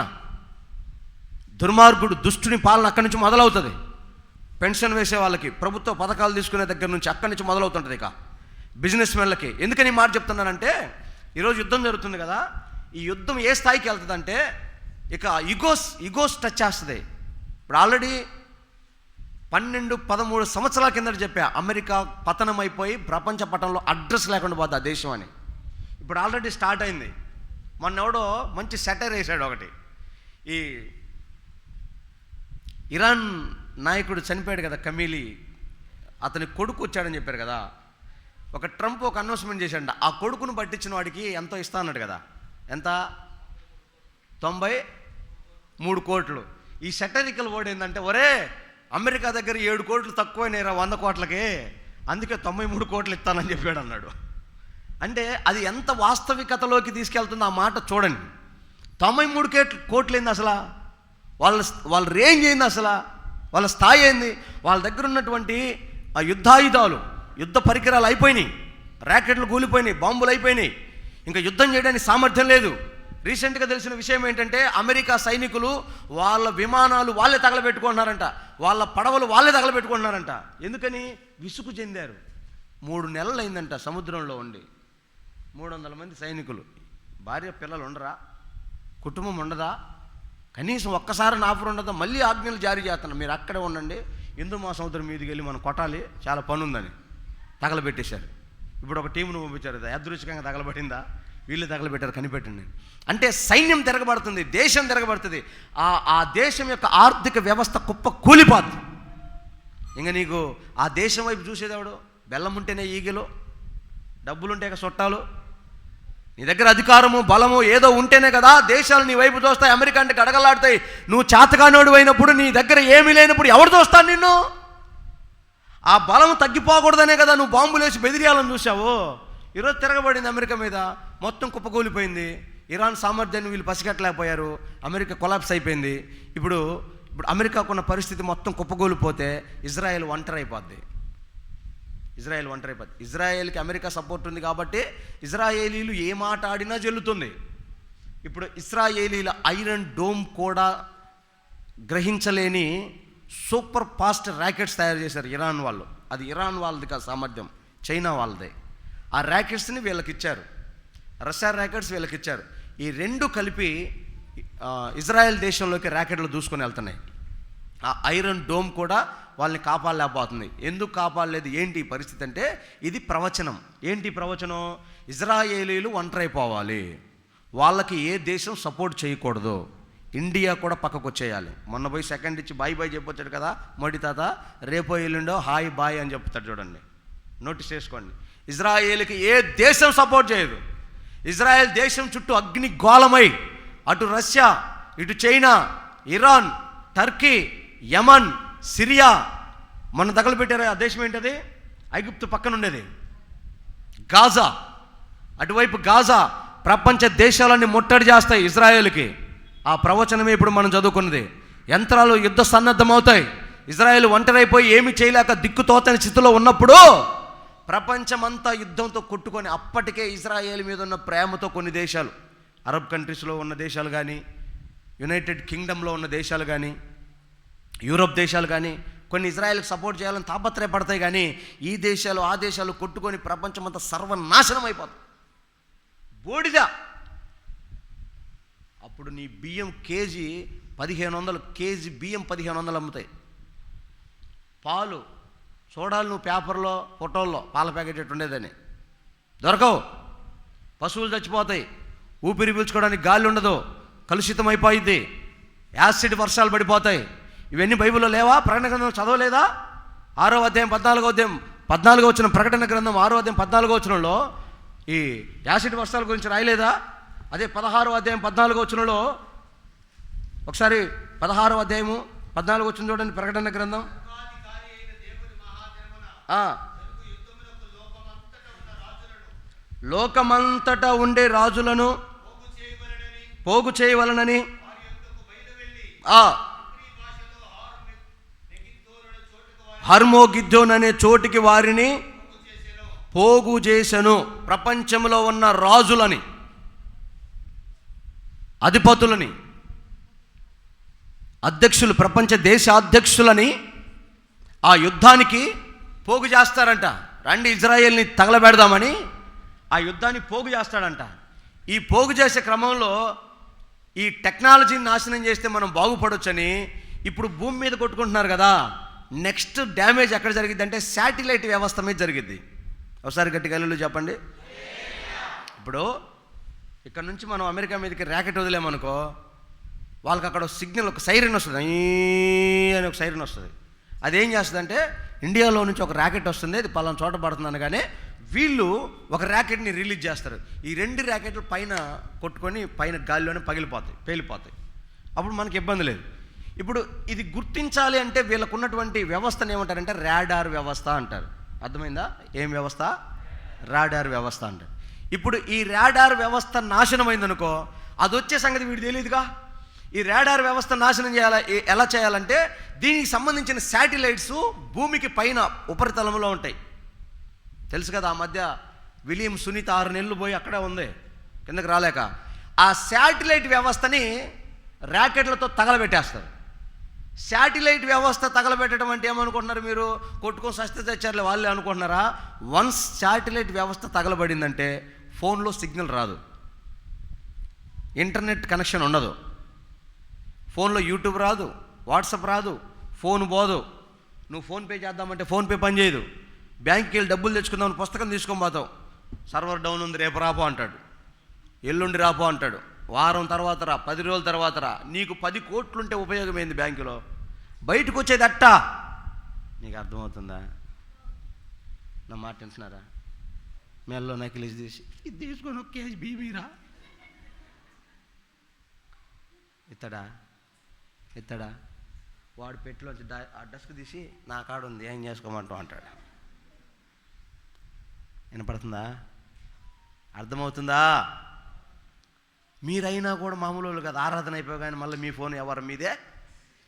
దుర్మార్గుడు దుష్టుని పాలన అక్కడి నుంచి మొదలవుతుంది. పెన్షన్ వేసే వాళ్ళకి, ప్రభుత్వ పథకాలు తీసుకునే దగ్గర నుంచి అక్కడి నుంచి మొదలవుతుంటుంది. ఇక బిజినెస్ మెన్లకి. ఎందుకని ఈ మాట చెప్తున్నానంటే, ఈరోజు యుద్ధం జరుగుతుంది కదా, ఈ యుద్ధం ఏ స్థాయికి వెళ్తుందంటే ఇక ఇగోస్ టచ్ చేస్తుంది. ఇప్పుడు ఆల్రెడీ 12-13 సంవత్సరాల కిందట చెప్పా, అమెరికా పతనం అయిపోయి ప్రపంచ పటంలో అడ్రస్ లేకుండా పోతుంది ఆ దేశం అని. ఇప్పుడు ఆల్రెడీ స్టార్ట్ అయింది. మొన్నెవడో మంచి సెటర్ వేసాడు ఒకటి, ఈ ఇరాన్ నాయకుడు చనిపోయాడు కదా, కమీలి, అతని కొడుకు వచ్చాడని చెప్పారు కదా. ఒక ట్రంప్ ఒక అనౌన్స్మెంట్ చేశాడు, ఆ కొడుకును పట్టించిన వాడికి ఎంతో ఇస్తా అన్నాడు కదా. ఎంత? 93 కోట్లు. ఈ సెటరికల్ వర్డ్ ఏంటంటే, ఒరే అమెరికా దగ్గర 7 కోట్లు తక్కువైనాయిరా 100 కోట్లకి, అందుకే 93 కోట్లు ఇస్తానని చెప్పాడు అన్నాడు. అంటే అది ఎంత వాస్తవికతలోకి తీసుకెళ్తుందో ఆ మాట చూడండి. 93 కోట్లు ఏంది అసలు? వాళ్ళ రేంజ్ ఏంది అసలు? వాళ్ళ స్థాయి ఏంది? వాళ్ళ దగ్గర ఉన్నటువంటి ఆ యుద్ధాయుధాలు, యుద్ధ పరికరాలు అయిపోయినాయి, ర్యాకెట్లు కూలిపోయినాయి, బాంబులు అయిపోయినాయి, ఇంకా యుద్ధం చేయడానికి సామర్థ్యం లేదు. రీసెంట్గా తెలిసిన విషయం ఏంటంటే అమెరికా సైనికులు వాళ్ళ విమానాలు వాళ్ళే తగలబెట్టుకుంటున్నారంట, వాళ్ళ పడవలు వాళ్ళే తగలబెట్టుకుంటున్నారంట. ఎందుకని? విసుగు చెందారు. 3 నెలలు అయిందంట సముద్రంలో ఉండి. 300 మంది సైనికులు, భార్య పిల్లలు ఉండరా, కుటుంబం ఉండదా, కనీసం ఒక్కసారి నాపురు ఉండదా? మళ్ళీ ఆజ్ఞలు జారీ చేస్తున్నారు, మీరు అక్కడే ఉండండి, హిందూ మహాసముద్రం మీదకి వెళ్ళి మనం కొట్టాలి, చాలా పని ఉందని తగలబెట్టేశారు. ఇప్పుడు ఒక టీమును పంపించారు. యాదృచ్ఛికంగా తగలబెట్టిందా? వీళ్ళు తగలబెట్టారు, కనిపెట్టండి. అంటే సైన్యం తిరగబడుతుంది, దేశం తిరగబడుతుంది, ఆ దేశం యొక్క ఆర్థిక వ్యవస్థ కుప్ప కూలిపోద్ది. ఇంకా నీకు ఆ దేశం వైపు చూసేదేవాడు? బెల్లం ఉంటేనే ఈగలు, డబ్బులుంటే చుట్టాలు, నీ దగ్గర అధికారము బలము ఏదో ఉంటేనే కదా దేశాలు నీ వైపు చూస్తాయి. అమెరికా అంటే గడగలాడతాయి. నువ్వు చేతకానోడు అయినప్పుడు, నీ దగ్గర ఏమీ లేనప్పుడు ఎవరు చూస్తాను నిన్ను? ఆ బలం తగ్గిపోకూడదనే కదా నువ్వు బాంబులు వేసి బెదిరియాలని చూసావు. ఈరోజు తిరగబడింది అమెరికా మీద, మొత్తం కుప్పకూలిపోయింది. ఇరాన్ సామర్థ్యాన్ని వీళ్ళు పసిగట్టలేకపోయారు, అమెరికా కొలాప్స్ అయిపోయింది. ఇప్పుడు అమెరికాకున్న పరిస్థితి మొత్తం కుప్పకూలిపోతే ఇజ్రాయెల్ ఒంటరి అయిపోద్ది. ఇజ్రాయెల్కి అమెరికా సపోర్ట్ ఉంది కాబట్టి ఇజ్రాయేలీలు ఏ మాట ఆడినా చెల్లుతుంది. ఇప్పుడు ఇజ్రాయేలీల ఐరన్ డోమ్ కూడా గ్రహించలేని సూపర్ ఫాస్ట్ ర్యాకెట్స్ తయారు చేశారు ఇరాన్ వాళ్ళు. అది ఇరాన్ వాళ్ళది కాదు సామర్థ్యం, చైనా వాళ్ళదే. ఆ ర్యాకెట్స్ని వీళ్ళకి ఇచ్చారు, రష్యా ర్యాకెట్స్ వీళ్ళకి ఇచ్చారు. ఈ రెండు కలిపి ఇజ్రాయెల్ దేశంలోకి ర్యాకెట్లు దూసుకొని వెళ్తున్నాయి. ఆ ఐరన్ డోమ్ కూడా వాళ్ళని కాపాడలేకపోతుంది. ఎందుకు కాపాడలేదు? ఏంటి పరిస్థితి అంటే ఇది ప్రవచనం. ఏంటి ప్రవచనం? ఇజ్రాయేలీలు ఒంటరైపోవాలి, వాళ్ళకి ఏ దేశం సపోర్ట్ చేయకూడదు, ఇండియా కూడా పక్కకు వచ్చేయాలి. మొన్న పోయి సెకండ్ ఇచ్చి బాయ్ బాయ్ చెప్పొచ్చాడు కదా మోడీ తాత, రేపో ఎల్లుండో హాయ్ బాయ్ అని చెప్తాడు. చూడండి, నోటీస్ చేసుకోండి. ఇజ్రాయేల్కి ఏ దేశం సపోర్ట్ చేయదు. ఇజ్రాయెల్ దేశం చుట్టూ అగ్ని గోళమై, అటు రష్యా, ఇటు China, Iran, Turkey, Yemen, Syria, మొన్న తగలబెట్టారు. ఆ దేశం ఏంటది? ఐగుప్తు పక్కన ఉండేది గాజా. అటువైపు గాజా ప్రపంచ దేశాలన్నీ ముట్టడి చేస్తాయి ఇజ్రాయేల్కి. ఆ ప్రవచనమే ఇప్పుడు మనం చదువుకున్నది. యంత్రాలు యుద్ధ సన్నద్ధమవుతాయి. ఇజ్రాయేల్ ఒంటరైపోయి ఏమి చేయలేక దిక్కుతోచని స్థితిలో ఉన్నప్పుడు ప్రపంచమంతా యుద్ధంతో కొట్టుకొని, అప్పటికే ఇజ్రాయేల్ మీద ఉన్న ప్రేమతో కొన్ని దేశాలు, అరబ్ కంట్రీస్లో ఉన్న దేశాలు కానీ, యునైటెడ్ కింగ్డమ్లో ఉన్న దేశాలు కానీ, యూరోప్ దేశాలు కానీ కొన్ని ఇజ్రాయెల్కి సపోర్ట్ చేయాలని తాపత్రయపడతాయి. కానీ ఈ దేశాలు ఆ దేశాలు కొట్టుకొని ప్రపంచమంతా సర్వనాశనం అయిపోతుంది, బూడిద. అప్పుడు నీ బియ్యం కేజీ 1500, కేజీ బియ్యం 1500 అమ్ముతాయి. పాలు చూడాలి నువ్వు పేపర్లో, ఫోటోల్లో, పాల ప్యాకెట్ ఉండేదని దొరకవు. పశువులు చచ్చిపోతాయి, ఊపిరి పీల్చుకోవడానికి గాలి ఉండదు, కలుషితం అయిపోయింది, యాసిడ్ వర్షాలు పడిపోతాయి. ఇవన్నీ బైబిల్లో లేవా? ప్రకటన గ్రంథం చదవలేదా? 6వ అధ్యాయం 14వ వచనం, ప్రకటన గ్రంథం 6వ అధ్యాయం 14వ వచనంలో ఈ యాసిడ్ వర్షాల గురించి రాయలేదా? అదే 16వ అధ్యాయం 14వ వచనంలో ఒకసారి 16వ అధ్యాయము 14వ వచనం చూడండి. ప్రకటన గ్రంథం లోకమంతటా ఉండే రాజులను పోగు చేయవలనని హర్మోగిద్దోన్ అనే చోటికి వారిని పోగు చేసెను. ప్రపంచంలో ఉన్న రాజులని, అధిపతులని, అధ్యక్షులు, ప్రపంచ దేశాధ్యక్షులని ఆ యుద్ధానికి పోగు చేస్తారంట. రండి ఇజ్రాయేల్ని తగలబెడదామని ఆ యుద్ధాన్ని పోగు చేస్తాడంట. ఈ పోగు చేసే క్రమంలో ఈ టెక్నాలజీని నాశనం చేస్తే మనం బాగుపడొచ్చని ఇప్పుడు భూమి మీద కొట్టుకుంటున్నారు కదా. నెక్స్ట్ డ్యామేజ్ ఎక్కడ జరిగిద్ది అంటే శాటిలైట్ వ్యవస్థ మీద జరిగిద్ది. ఒకసారి గట్టిగా హల్లెలూయా చెప్పండి. ఇప్పుడు ఇక్కడ నుంచి మనం అమెరికా మీదకి ర్యాకెట్ వదిలేమనుకో, వాళ్ళకి అక్కడ సిగ్నల్, ఒక సైరన్ వస్తుంది, అని ఒక సైరన్ వస్తుంది. అదేం చేస్తుందంటే ఇండియాలో నుంచి ఒక ర్యాకెట్ వస్తుంది, అది పలానా చోట పడుతుంది అనగానే వీళ్ళు ఒక ర్యాకెట్ని రిలీజ్ చేస్తారు. ఈ 2 ర్యాకెట్లు పైన కొట్టుకొని పైన గాలిలోనే పగిలిపోతాయి, పేలిపోతాయి. అప్పుడు మనకి ఇబ్బంది లేదు. ఇప్పుడు ఇది గుర్తించాలి అంటే వీళ్ళకు ఉన్నటువంటి వ్యవస్థను ఏమంటారంటే రాడార్ వ్యవస్థ అంటారు. అర్థమైందా? ఏం వ్యవస్థ? రాడార్ వ్యవస్థ అంటారు. ఇప్పుడు ఈ రాడార్ వ్యవస్థ నాశనం అయిందనుకో, అది వచ్చే సంగతి వీడు తెలియదుగా. ఈ రాడార్ వ్యవస్థ నాశనం ఎలా చేయాలంటే దీనికి సంబంధించిన శాటిలైట్స్ భూమికి పైన ఉపరితలంలో ఉంటాయి. తెలుసు కదా, ఆ మధ్య విలియం సునీత 6 నెలలు పోయి అక్కడే ఉంది, కిందకి రాలేక. ఆ శాటిలైట్ వ్యవస్థని ర్యాకెట్లతో తగలబెట్టేస్తారు. శాటిలైట్ వ్యవస్థ తగలబెట్టడం అంటే ఏమనుకుంటున్నారు మీరు? కొట్టుకొని సస్తే తెచ్చారులే వాళ్ళే అనుకుంటున్నారా? వన్స్ శాటిలైట్ వ్యవస్థ తగలబడిందంటే ఫోన్లో సిగ్నల్ రాదు, ఇంటర్నెట్ కనెక్షన్ ఉండదు, ఫోన్లో యూట్యూబ్ రాదు, వాట్సాప్ రాదు, ఫోన్ పోదు. నువ్వు ఫోన్పే చేద్దామంటే ఫోన్పే పనిచేయదు. బ్యాంక్కి వెళ్ళి డబ్బులు తెచ్చుకుందామని పుస్తకం తీసుకొని పోతావు, సర్వర్ డౌన్ ఉంది, రేపు రాపో అంటాడు, ఎల్లుండి రాపో అంటాడు, వారం తర్వాత రా, 10 రోజుల తర్వాత రా. నీకు 10 కోట్లుంటే ఉపయోగమైంది బ్యాంకులో, బయటకు వచ్చేది అట్టా. నీకు అర్థమవుతుందా? నా మాట వింటున్నారా? మెల్లో నకిలీస్ తీసి ఇది తీసుకొని ఒక కేజీ బీబీరా ఇత్తడా వాడు పెట్టిలోంచి ఆ డస్క్ తీసి నా కాడ ఉంది ఏం చేసుకోమంటావు అంటాడు. వినపడుతుందా? అర్థమవుతుందా? మీరైనా కూడా మామూలు వాళ్ళు కదా, ఆరాధన అయిపోగానే మళ్ళీ మీ ఫోన్ ఎవరి మీదే,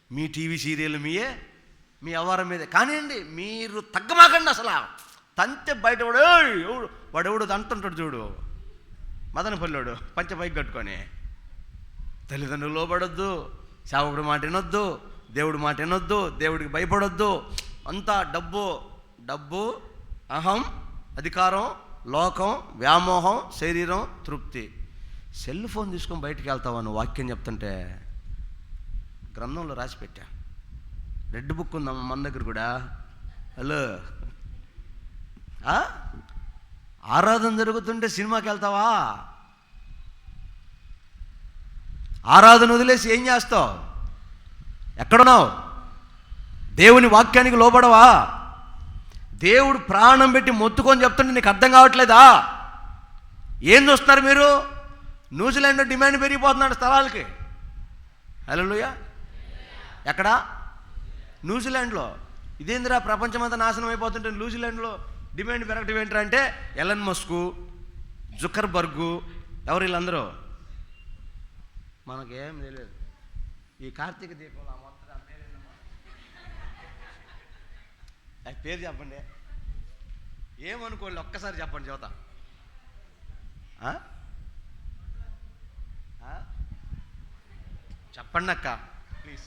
మీ టీవీ సీరియల్ మీయే, మీ ఎవరి మీదే. కానివ్వండి, మీరు తగ్గమాకండి. అసలు తంతే బయట వాడెవడు అంటుంటాడు చూడు, మదనపల్లివాడు పంచపైకి కట్టుకొని. తల్లిదండ్రులు లోబడొద్దు, సేవకుడి మాట వినొద్దు, దేవుడి మాట వినొద్దు, దేవుడికి భయపడొద్దు. అంతా డబ్బు, అహం, అధికారం, లోకం, వ్యామోహం, శరీరం, తృప్తి. సెల్ ఫోన్ తీసుకొని బయటికి వెళ్తావా నువ్వు? వాక్యం చెప్తుంటే గ్రంథంలో రాసి పెట్టా, రెడ్ బుక్ ఉందమ్మా మన దగ్గర కూడా. హలో, ఆరాధన జరుగుతుంటే సినిమాకి వెళ్తావా? ఆరాధన వదిలేసి ఏం చేస్తావు? ఎక్కడున్నావు? దేవుని వాక్యానికి లోబడవా? దేవుడు ప్రాణం పెట్టి మొత్తుకొని చెప్తుంటే నీకు అర్థం కావట్లేదా? ఏం చూస్తున్నారు మీరు? న్యూజిలాండ్లో డిమాండ్ పెరిగిపోతున్నాడు స్థలాలకి. హల్లెలూయా. ఎక్కడ? న్యూజిలాండ్లో. ఇదేందిరా ప్రపంచమంతా నాశనం అయిపోతుంటే న్యూజిలాండ్లో డిమాండ్ పెరగటం ఏంటంటే అంటే ఎలన్ మస్క్, జుకర్బర్గ్, ఎవరు వీళ్ళందరూ? మనకేం తెలియదు. ఈ కార్తీక దీపంలో ఆ మొత్తం పేరు చెప్పండి, ఏమనుకోండి, ఒక్కసారి చెప్పండి చెబుతా. చెప్పండి అక్క ప్లీజ్.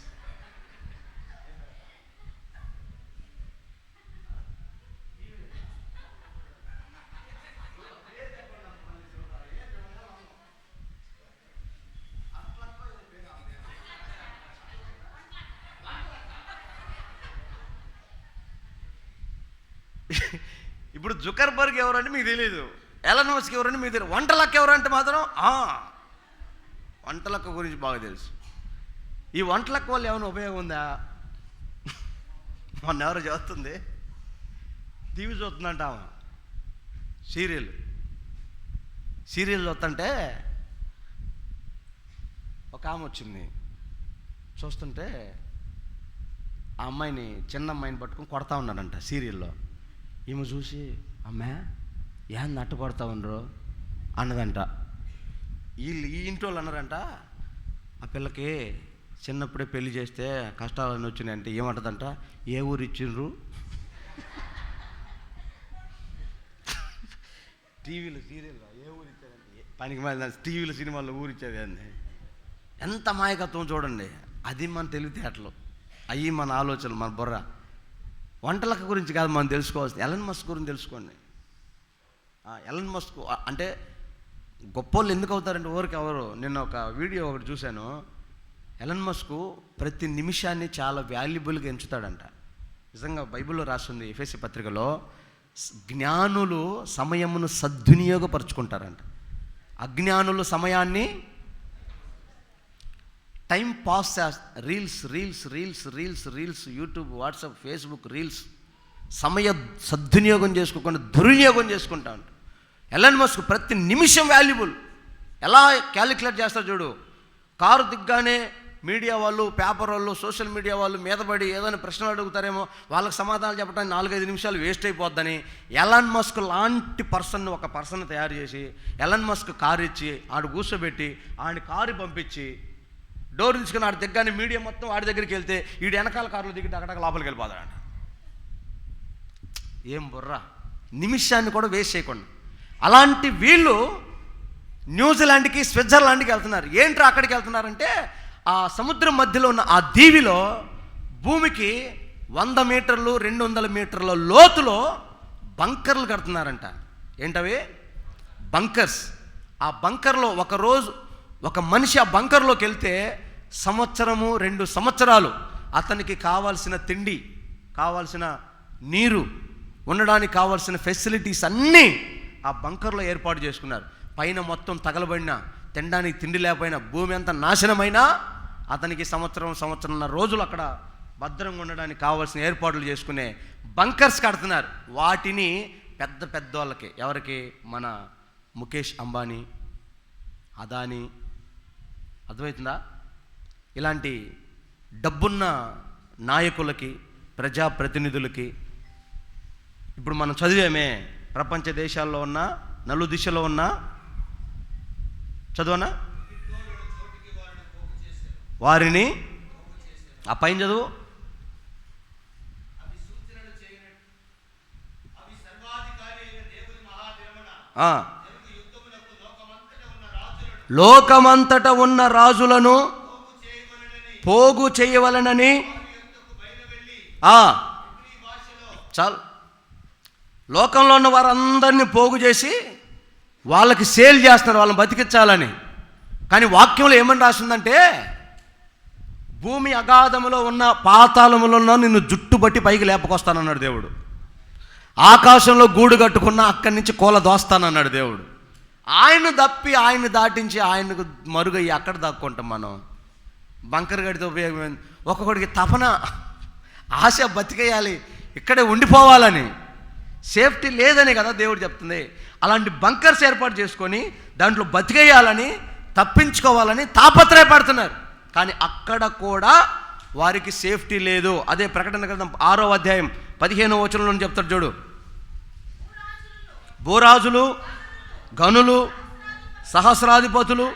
ఇప్పుడు జుకర్బర్గ్ ఎవరంటే మీకు తెలియదు, ఎలన్ మస్క్ ఎవరంటే మీకు తెలియదు. వంటలక్క ఎవరంటే మాత్రం వంటలక్క గురించి బాగా తెలుసు. ఈ వంటలక్క వల్ల ఏమైనా ఉపయోగం ఉందా? మొన్న ఎవరో చూస్తుంది, టీవీ చూస్తుందంటామా, సీరియల్ చూస్తుంటే ఒక ఆమె వచ్చింది. చూస్తుంటే ఆ అమ్మాయిని, చిన్న అమ్మాయిని పట్టుకొని కొడతా ఉన్నాడంట సీరియల్లో. ఈమె చూసి, అమ్మా ఏంది అట్ట కొడతా ఉండరు అన్నదంట. ఈ ఇంటి వాళ్ళు అన్నారంట, ఆ పిల్లకి చిన్నప్పుడే పెళ్లి చేస్తే కష్టాలన్నీ వచ్చినాయంటే ఏమంటదంట, ఏ ఊరు ఇచ్చిండ్రు? టీవీలో సీరియల్లో ఏ ఊరు ఇచ్చారంటే పనికి మళ్ళీ టీవీలో సినిమాల్లో ఊరు ఇచ్చేది అండి. ఎంత మాయకత్వం చూడండి. అది మన తెలివితేటలు, అవి మన ఆలోచనలు, మన బుర్ర. వంటలక గురించి కాదు మనం తెలుసుకోవాల్సింది, ఎలన్ మస్క్ గురించి తెలుసుకోండి. ఎలన్ మస్క్ అంటే గొప్పోళ్ళు ఎందుకు అవుతారంటే ఊరికి ఎవరు. నిన్న ఒక వీడియో ఒకటి చూశాను. ఎలన్ మస్క్ ప్రతి నిమిషాన్ని చాలా వాల్యుబుల్గా ఎంచుతాడంట. నిజంగా బైబిల్లో రాస్తుంది, ఎఫెసీ పత్రికలో, జ్ఞానులు సమయమును సద్వినియోగపరుచుకుంటారంట, అజ్ఞానులు సమయాన్ని time pass reels, YouTube, WhatsApp, Facebook, reels, సమయ సద్వినియోగం చేసుకోకుండా దుర్వినియోగం చేసుకుంటా ఉంటా. ఎలన్ మస్క్ ప్రతి నిమిషం వాల్యుబుల్. ఎలా క్యాలిక్యులేట్ చేస్తారు చూడు. కారు దిగ్గానే మీడియా వాళ్ళు, పేపర్ వాళ్ళు, సోషల్ మీడియా వాళ్ళు మీదపడి ఏదైనా ప్రశ్నలు అడుగుతారేమో, వాళ్ళకి సమాధానాలు చెప్పడానికి 4-5 నిమిషాలు వేస్ట్ అయిపోద్దని ఎలన్ మస్క్ లాంటి ఒక పర్సన్ తయారు చేసి, ఎలన్ మస్క్ కారు ఇచ్చి ఆడు కూర్చోబెట్టి ఆడి కారు పంపించి డోర్ తీసుకుని ఆడి దిగ్గానే మీడియా మొత్తం వాడి దగ్గరికి వెళ్తే వీడు వెనకాల కారులో దిగి అక్కడ లోపలికి వెళ్ళిపోతాడంట. ఏం బుర్రా, నిమిషాన్ని కూడా వేస్ట్ చేయకుండా. అలాంటి వీళ్ళు న్యూజిలాండ్కి, స్విట్జర్లాండ్కి వెళ్తున్నారు. ఏంట్రా అక్కడికి వెళ్తున్నారంటే, ఆ సముద్రం మధ్యలో ఉన్న ఆ దీవిలో భూమికి 100 మీటర్లు 200 మీటర్ల లోతులో బంకర్లు కడుతున్నారంట. ఏంటవి? బంకర్స్. ఆ బంకర్లో ఒకరోజు ఒక మనిషి ఆ బంకర్లోకి వెళ్తే 1-2 సంవత్సరాలు అతనికి కావాల్సిన తిండి, కావాల్సిన నీరు, ఉండడానికి కావాల్సిన ఫెసిలిటీస్ అన్నీ ఆ బంకర్లో ఏర్పాటు చేసుకున్నారు. పైన మొత్తం తగలబడిన, తినడానికి తిండి లేకపోయినా, భూమి అంతా నాశనమైనా అతనికి సంవత్సరంన్నర రోజులు అక్కడ భద్రంగా ఉండడానికి కావాల్సిన ఏర్పాట్లు చేసుకునే బంకర్స్ కడుతున్నారు. వాటిని పెద్ద పెద్ద వాళ్ళకి, ఎవరికి? మన ముఖేష్ అంబానీ, అదానీ, అర్థమవుతుందా? ఇలాంటి డబ్బున్న నాయకులకి, ప్రజాప్రతినిధులకి. ఇప్పుడు మనం చదివేమే, ప్రపంచ దేశాల్లో ఉన్న, నలు దిశలో ఉన్న, చదువనా? వారిని, ఆ పైన చదువు. లోకమంతట ఉన్న రాజులను పోగు చేయవలనని. చాలు, లోకంలో ఉన్న వారందరినీ పోగు చేసి వాళ్ళకి సేల్ చేస్తున్నారు, వాళ్ళని బతికించాలని. కానీ వాక్యంలో ఏమని రాసిందంటే, భూమి అగాధములో ఉన్న, పాతాళములో ఉన్న నిన్ను జుట్టు బట్టి పైకి లేపకొస్తానన్నాడు దేవుడు. ఆకాశంలో గూడు కట్టుకున్న అక్కడి నుంచి కోల దోస్తానన్నాడు దేవుడు. ఆయన తప్పి, ఆయన దాటించి, ఆయనకు మరుగయ్యి అక్కడ దాక్కుంటాం మనం. బంకర్ గడితే ఉపయోగం. ఒక్కొక్కడికి తపన, ఆశ, బతికేయాలి, ఇక్కడే ఉండిపోవాలని. సేఫ్టీ లేదని కదా దేవుడు చెప్తుంది. అలాంటి బంకర్స్ ఏర్పాటు చేసుకొని దాంట్లో బతికేయాలని, తప్పించుకోవాలని తాపత్రయపడుతున్నారు. కానీ అక్కడ కూడా వారికి సేఫ్టీ లేదు. అదే ప్రకటన గ్రంథం 6వ అధ్యాయం 15వ వచనంలో చెప్తాడు చూడు. భూరాజులు, గనులు, సహస్రాధిపతులు,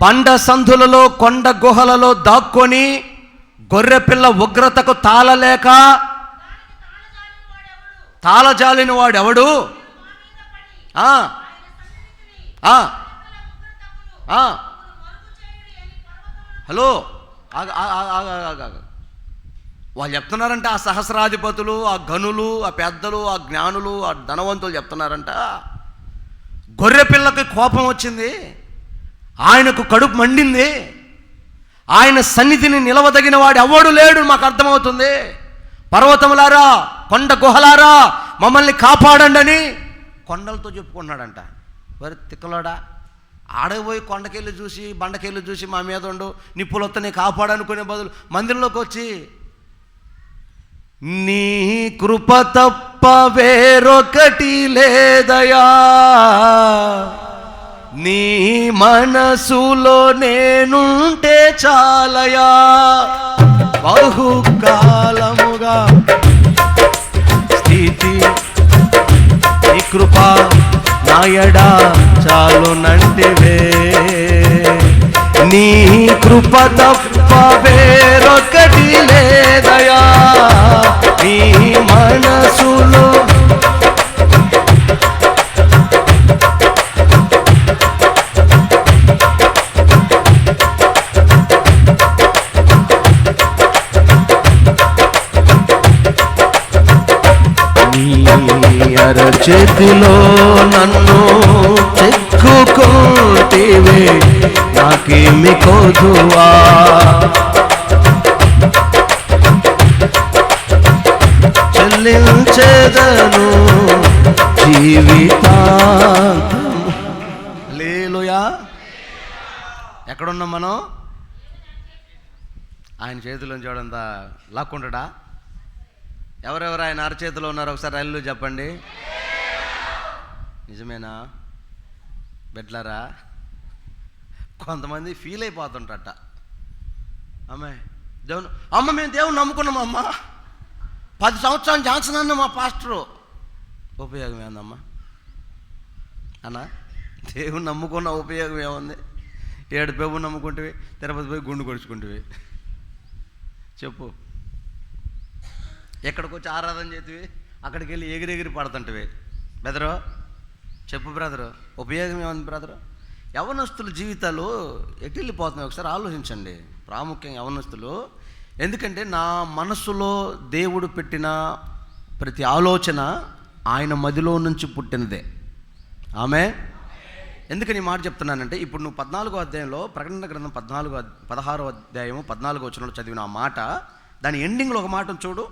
బండ సందులలో, కొండ గుహలలో దాక్కొని గొర్రెపిల్ల ఉగ్రతకు తాళజాలిన వాడెవడు? హలో, వాళ్ళు చెప్తున్నారంట, ఆ సహస్రాధిపతులు, ఆ గనులు, ఆ పెద్దలు, ఆ జ్ఞానులు, ఆ ధనవంతులు చెప్తున్నారంట, గొర్రెపిల్లకి కోపం వచ్చింది, ఆయనకు కడుపు మండింది, ఆయన సన్నిధిని నిలవదగిన వాడు ఎవడు లేడు, మాకు అర్థమవుతుంది. పర్వతములారా, కొండ గుహలారా, మమ్మల్ని కాపాడండి అని కొండలతో చెప్పుకున్నాడంట. మరి తిక్కలోడా, ఆడపోయి కొండకెళ్ళి చూసి, బండకెళ్ళి చూసి మా మీద ఉండు, నిప్పులొత్తని కాపాడనుకునే బదులు మందిరంలోకి వచ్చి, నీ కృప తప్ప వేరొకటి లేదయా, నీ మనసులో నేనుంటే చాలయా, బహుకాలముగా స్థితి నీ కృప నాయడా చాలునంటివే, నీ కృప తప్ప వేరొకటి లేదయా, నీ మనసులో. అరచేతిలో నన్ను చెక్కుకుంటివే, నాకేమి కొదువా, చెల్లించెదను జీవితాంతం. హల్లెలూయా. ఎక్కడున్నాం మనం? ఆయన చేతిలో చూడంతా లాక్కుంటాడా? ఎవరెవరు ఆయన అరచేతిలో ఉన్నారు ఒకసారి అల్లు చెప్పండి. నిజమేనా బిడ్డలారా? కొంతమంది ఫీల్ అయిపోతుంటట, అమ్మాయి దేవుని, అమ్మ మేము దేవుని నమ్ముకున్నాం అమ్మ, 10 సంవత్సరాలు జాన్సన్ అన్న మా పాస్టరు. ఉపయోగం ఏందమ్మా అన్న? దేవుని నమ్ముకున్న ఉపయోగం ఏముంది? ఏడు పెవ్వు నమ్ముకుంటే తిరుపతి పోయి గుండు కొడుచుకుంటే చెప్పు. ఎక్కడికి వచ్చి ఆరాధన చేతివి, అక్కడికి వెళ్ళి ఎగిరెగిరి పడుతుంటివి. బ్రదరు చెప్పు బ్రదరు, ఉపయోగం ఏముంది బ్రదరు? యవనస్తుల జీవితాలు ఎటు వెళ్ళిపోతున్నాయి ఒకసారి ఆలోచించండి. ప్రాముఖ్యంగా యవనస్తులు. ఎందుకంటే నా మనస్సులో దేవుడు పెట్టిన ప్రతి ఆలోచన ఆయన మదిలో నుంచి పుట్టినదే. ఆమె ఎందుకని ఈ మాట చెప్తున్నానంటే, ఇప్పుడు నువ్వు 14వ అధ్యాయంలో, ప్రకటన గ్రంథం 16వ అధ్యాయము 14వ వచనంలో చదివిన ఆ మాట, దాని ఎండింగ్లో ఒక మాట చూడు.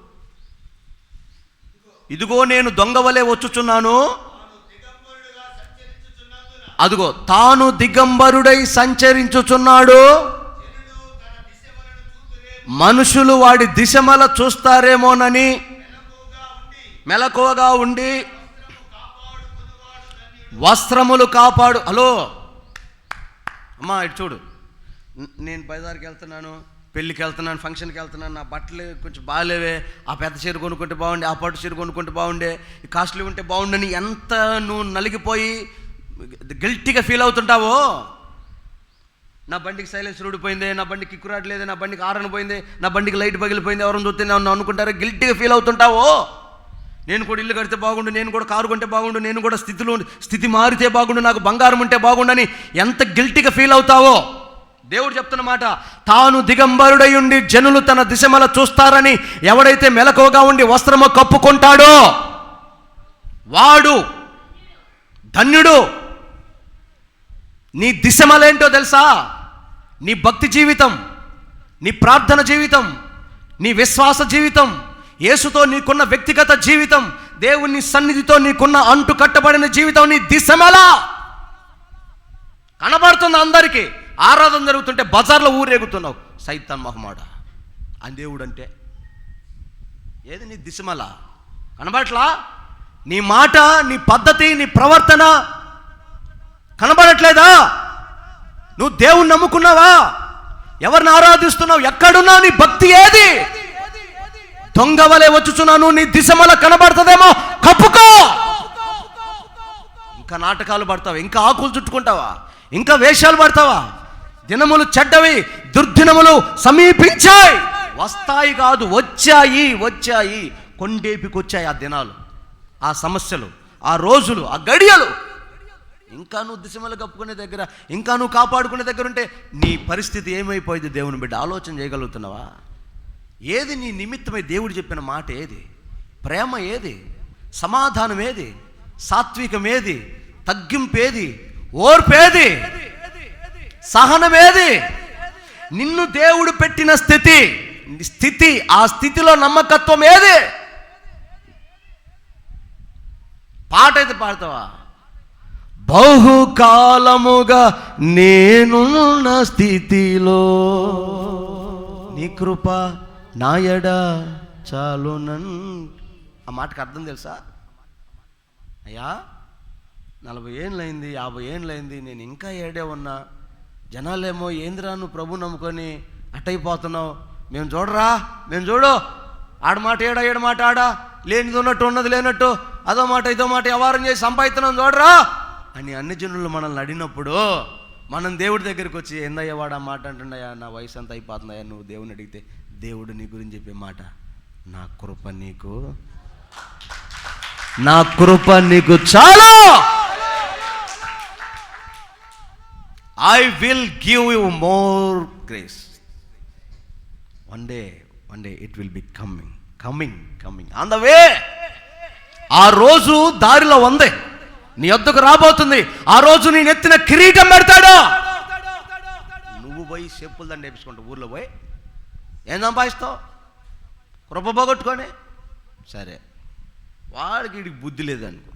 ఇదిగో నేను దొంగవలే వచ్చుచున్నాను, అదిగో తాను దిగంబరుడై సంచరించుచున్నాడు, మనుషులు వాడి దిశమల చూస్తారేమోనని మెలకువగా ఉండి వస్త్రములు కాపాడు. హలో అమ్మా, ఇటు చూడు. నేను బజార్కి వెళ్తున్నాను, పెళ్ళికి వెళ్తున్నాను, ఫంక్షన్కి వెళ్తున్నాను, నా బట్టలు కొంచెం బాగాలేవే, ఆ పెద్ద చీర కొనుక్కుంటే బాగుండే, ఆ పట్టు చీర కొనుక్కుంటే బాగుండే, కాస్ట్లీ ఉంటే బాగుండని ఎంత నువ్వు నలిగిపోయి గిల్టీగా ఫీల్ అవుతుంటావో. నా బండికి సైలెన్సర్ ఊడిపోయింది, నా బండికి కిక్కు రావట్లేదు, నా బండికి ఆరన్ పోయింది, నా బండికి లైట్ పగిలిపోయింది, ఎవరైనా చూస్తే అనుకుంటారో గిల్టీగా ఫీల్ అవుతుంటావో. నేను కూడా ఇల్లు కడితే బాగుండు, నేను కూడా కారు కొంటే బాగుండు, నేను కూడా స్థితి మారితే బాగుండు, నాకు బంగారం ఉంటే బాగుండని ఎంత గిల్టీగా ఫీల్ అవుతావో. దేవుడు చెప్తున్న మాట, తాను దిగంబరుడై ఉండి జనులు తన దిశమల చూస్తారని ఎవడైతే మెలకువగా ఉండి వస్త్రము కప్పుకుంటాడో వాడు ధన్యుడు. నీ దిశమలేంటో తెలుసా? నీ భక్తి జీవితం, నీ ప్రార్థన జీవితం, నీ విశ్వాస జీవితం, యేసుతో నీకున్న వ్యక్తిగత జీవితం, దేవుని సన్నిధితో నీకున్న అంటు కట్టబడిన జీవితం, నీ దిశమలా కనబడుతుంది అందరికీ. ఆరాధన జరుగుతుంటే బజార్లో ఊరేగుతున్నావు, సైతాన్ మొహమాట అని దేవుడు అంటే ఏది? నీ దిశమలా కనబడట్లా? నీ మాట, నీ పద్ధతి, నీ ప్రవర్తన కనబడట్లేదా? నువ్వు దేవుణ్ణి నమ్ముకున్నావా? ఎవరిని ఆరాధిస్తున్నావు? ఎక్కడున్నావు? నీ భక్తి ఏది? దొంగవలే వచ్చుచున్నాను, నీ దిశమల కనబడుతుందేమో, కప్పుకో. ఇంకా నాటకాలు పడతావా? ఇంకా ఆకులు చుట్టుకుంటావా? ఇంకా వేషాలు పడతావా? దినములు చెడ్డవి, దుర్దినములు సమీపించాయి. వస్తాయి కాదు, వచ్చాయి. కొండేపికొచ్చాయి ఆ దినాలు, ఆ సమస్యలు, ఆ రోజులు, ఆ గడియలు. ఇంకా నువ్వు దిశమలు కప్పుకునే దగ్గర, ఇంకా నువ్వు కాపాడుకునే దగ్గర ఉంటే నీ పరిస్థితి ఏమైపోయింది? దేవుని బిడ్డ ఆలోచన చేయగలుగుతున్నావా? ఏది నీ నిమిత్తమై దేవుడు చెప్పిన మాట ఏది? ప్రేమ ఏది? సమాధానం ఏది? సాత్వికం ఏది? తగ్గింపు ఏది? ఓర్పు ఏది? సహనం ఏది? నిన్ను దేవుడు పెట్టిన స్థితి, ఆ స్థితిలో నమ్మకత్వం ఏది? పాట అయితే పాడతావా? బహుకాలముగా నేనున్న స్థితిలో నీ కృప నాయడ చాలునన్. ఆ మాటకు అర్థం తెలుసా? అయ్యా 40 ఏళ్ళైంది, 50 ఏళ్ళైంది, నేను ఇంకా ఏడే ఉన్నా. జనాలేమో ఏందిరా నువ్వు ప్రభు నమ్ముకొని అట్టయిపోతున్నావు, మేము చూడు, ఆడమాట ఏడ మాట ఆడ, లేనిది ఉన్నట్టు ఉన్నది లేనట్టు, అదో మాట ఇదో మాట వ్యవహారం చేసి సంపాదిస్తున్నాం చూడరా అని అన్ని జనులు మనల్ని అడిగినప్పుడు మనం దేవుడి దగ్గరికి వచ్చి, ఏందయ్యా వాడు ఆ మాట అంటుండయా, నా వయసు అంతా అయిపోతుందయ్యా, నువ్వు దేవుని అడిగితే దేవుడు నీ గురించి చెప్పే మాట, నా కృప నీకు చాలా, I will give you more grace. One day it will be coming on the way. ఆ రోజు దారిలో ఉంది, నీ వద్దకు రాబోతుంది. ఆ రోజు నీ నెత్తిన కిరీటం పెడతాడు. నువ్వు పోయి చెప్పులు దండ వేపించుకుంటావు, ఊర్లో పోయి ఏం సంపాదిస్తావు? కృప పోగొట్టుకొని. సరే, వాడికి వీడికి బుద్ధి లేదనుకో,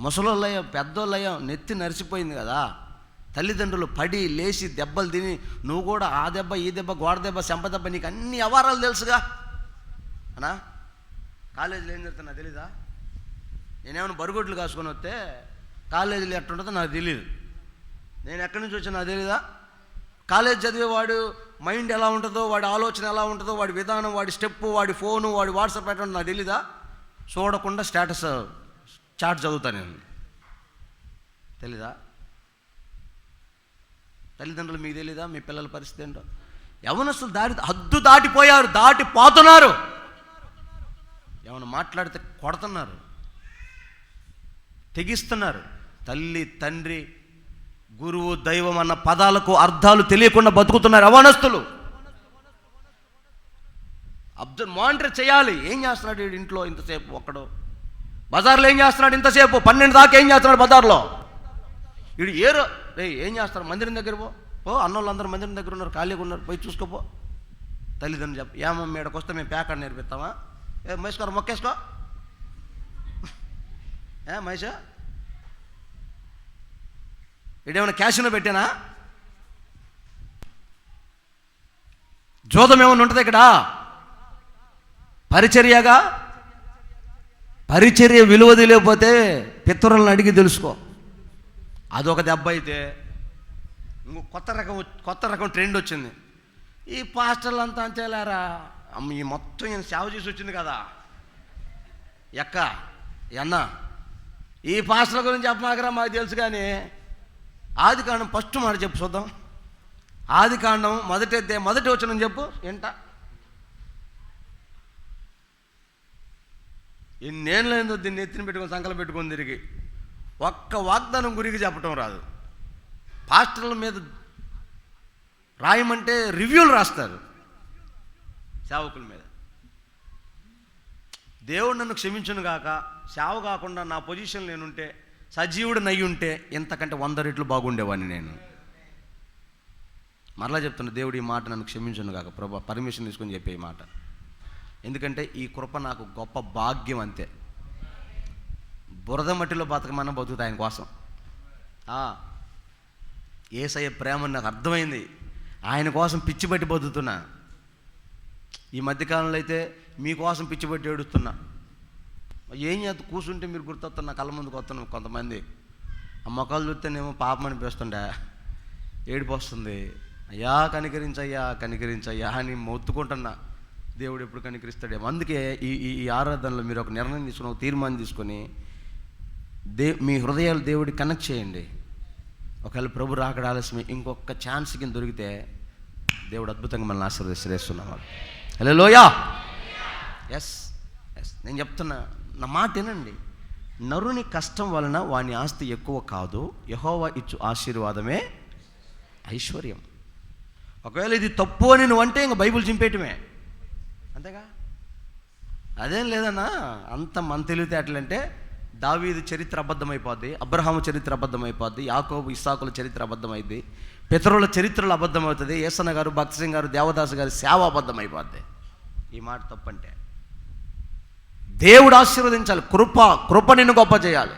ముసలోళ్ళయ్యా, పెద్దోళ్ళయ్యా, నెత్తి నరిసిపోయింది కదా, తల్లిదండ్రులు పడి లేచి దెబ్బలు తిని, నువ్వు కూడా ఆ దెబ్బ ఈ దెబ్బ గోడ దెబ్బ చెంప దెబ్బ, నీకు అన్ని వ్యవహారాలు తెలుసుగా అనా. కాలేజీలో ఏం జరుగుతుందో నాకు తెలీదా? నేనేమైనా బరుగొడ్లు కాసుకొని వస్తే కాలేజీలో ఎట్టుంటుందో నాకు తెలియదు. నేను ఎక్కడి నుంచి వచ్చా నాకు తెలీదా? కాలేజ్ చదివేవాడు మైండ్ ఎలా ఉంటుందో, వాడి ఆలోచన ఎలా ఉంటుందో, వాడి విధానం, వాడి స్టెప్పు, వాడి ఫోను, వాడి వాట్సాప్ ఎట్లా నాకు తెలీదా? చూడకుండా స్టేటస్ చాట్ చదువుతాను నేను, తెలీదా? తల్లిదండ్రులు మీకు తెలీదా మీ పిల్లల పరిస్థితి ఏంటో? యవనస్తులు హద్దు దాటిపోయారు, దాటిపోతున్నారు. ఏమైనా మాట్లాడితే కొడుతున్నారు, తెగిస్తున్నారు. తల్లి, తండ్రి, గురువు, దైవం అన్న పదాలకు అర్థాలు తెలియకుండా బతుకుతున్నారు యవనస్తులు. మానిటర్ చేయాలి. ఏం చేస్తున్నాడు వీడు ఇంట్లో ఇంతసేపు? ఒక్కడు బజార్లో ఏం చేస్తున్నాడు ఇంతసేపు? 12 దాకా ఏం చేస్తున్నాడు బజార్లో? వీడు ఏం చేస్తారు? మందిరం దగ్గర పో, అన్నోళ్ళందరూ మందిరం దగ్గర ఉన్నారు, ఖాళీగా ఉన్నారు, పోయి చూసుకోపో. తల్లిదండ్రులు చెప్ప, ఏమమ్మ మీడకి వస్తే మేము పేకాడ నేర్పిస్తామా? మహేశ్వర మొక్కేసుకో, మహేష వీడేమైనా క్యాషినో పెట్టానా? జోదం ఏమైనా ఉంటుంది ఇక్కడ? పరిచర్య విలువ తెలియకపోతే పితరులను అడిగి తెలుసుకో. అదొక దెబ్బ అయితే ఇంకో కొత్త రకం ట్రెండ్ వచ్చింది. ఈ పాస్టర్లు అంతా అంతేలారా, ఈ మొత్తం ఈయన సేవ చేసి వచ్చింది కదా అన్న, ఈ పాస్టర్ల గురించి చెప్పమాకరా, మాకు తెలుసు. కానీ ఆదికాండం ఫస్ట్ మాట చెప్పు చూద్దాం. ఆదికాండం మొదటి వచనం చెప్పు. ఏంట ఇన్నేళ్ళైందో దీన్ని ఎత్తిన పెట్టుకొని సంకలం పెట్టుకొని తిరిగి ఒక్క వాగ్దానం గురికి చెప్పటం రాదు. పాస్టర్ల మీద రాయమంటే రివ్యూలు రాస్తారు సేవకుల మీద. దేవుడు నన్ను క్షమించును గాక, సేవ కాకుండా నా పొజిషన్ నేనుంటే, సజీవుడు నయ్యి ఉంటే ఇంతకంటే 100 రెట్లు బాగుండేవాడిని నేను. మరలా చెప్తున్నా, దేవుడు ఈ మాట నన్ను క్షమించును గాక ప్రభా, పర్మిషన్ తీసుకొని చెప్పే ఈ మాట. ఎందుకంటే ఈ కృప నాకు గొప్ప భాగ్యం, అంతే. బురద మట్టిలో బతకమన్నా బతుకుతా ఆయన కోసం. యేసయ్య ప్రేమని నాకు అర్థమైంది. ఆయన కోసం పిచ్చిబట్టి బతుకుతున్నా. ఈ మధ్యకాలంలో అయితే మీకోసం పిచ్చిబట్టి ఏడుస్తున్నా. ఏం చేత కూర్చుంటే మీరు గుర్తొస్తున్నా, కళ్ళ ముందుకు వస్తున్నాం కొంతమంది. ఆ మొక్కలు చూస్తేనేమో పాపం అనిపిస్తుండే, ఏడుపు వస్తుంది. అయ్యా కనికరించయ్యా అని మొత్తుకుంటున్నా. దేవుడు ఎప్పుడు కనికరిస్తాడేమో. అందుకే ఈ ఆరాధనలో మీరు ఒక నిర్ణయం తీసుకుని, ఒక తీర్మానం తీసుకొని మీ హృదయాలు దేవుడికి కనెక్ట్ చేయండి. ఒకవేళ ప్రభు రాకడ ఆలస్యమే, ఇంకొక ఛాన్స్ కింద దొరికితే దేవుడు అద్భుతంగా మనల్ని ఆశీర్వదిస్తున్నాం. హల్లెలూయా. ఎస్ నేను చెప్తున్నా, నా మాట వినండి. నరుని కష్టం వలన వాని ఆస్తి ఎక్కువ కాదు, యెహోవా ఇచ్చు ఆశీర్వాదమే ఐశ్వర్యం. ఒకవేళ ఇది తప్పు అని నువ్వు అంటే ఇంక బైబిల్ చింపేయటమే, అంతేగా. అదేం లేదన్నా, అంత మన తెలివితేటలంటే దావీదు చరిత్ర అబద్ధమైపోద్ది, అబ్రహాము చరిత్ర అబద్ధమైపోద్ది, యాకోబు ఇస్సాకుల చరిత్ర అబద్ధమైంది, పితరుల చరిత్రలు అబద్ధమవుతుంది, ఏసన్న గారు, భక్త సింగ్ గారు, దేవదాసు గారి సేవ అబద్ధమైపోద్ది. ఈ మాట తప్పంటే దేవుడు ఆశీర్వదించాలి. కృప నిన్ను గొప్ప చేయాలి.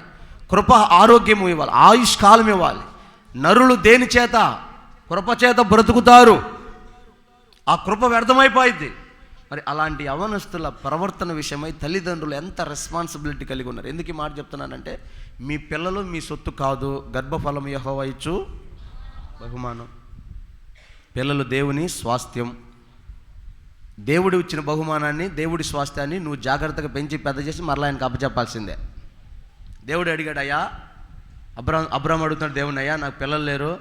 కృప ఆరోగ్యము ఇవ్వాలి, ఆయుష్కాలం ఇవ్వాలి. నరులు దేని చేత? కృప చేత బ్రతుకుతారు. ఆ కృప వ్యర్థమైపోయింది. మరి అలాంటి యవనస్తుల ప్రవర్తన విషయమై తల్లిదండ్రులు ఎంత రెస్పాన్సిబిలిటీ కలిగి ఉన్నారు. ఎందుకు ఈ మాట చెప్తున్నానంటే, మీ పిల్లలు మీ సొత్తు కాదు, గర్భఫలం యెహోవా ఇచ్చు బహుమానం. పిల్లలు దేవుని స్వాస్థ్యం. దేవుడు ఇచ్చిన బహుమానాన్ని, దేవుడి స్వాస్థ్యాన్ని నువ్వు జాగ్రత్తగా పెంచి పెద్ద చేసి మరలా ఆయనకు అప్పచెప్పాల్సిందే. దేవుడు అడిగాడు, అయ్యా అబ్రాహాం అడుగుతున్నాడు దేవుని, అయ్యా నాకు పిల్లలు లేరు,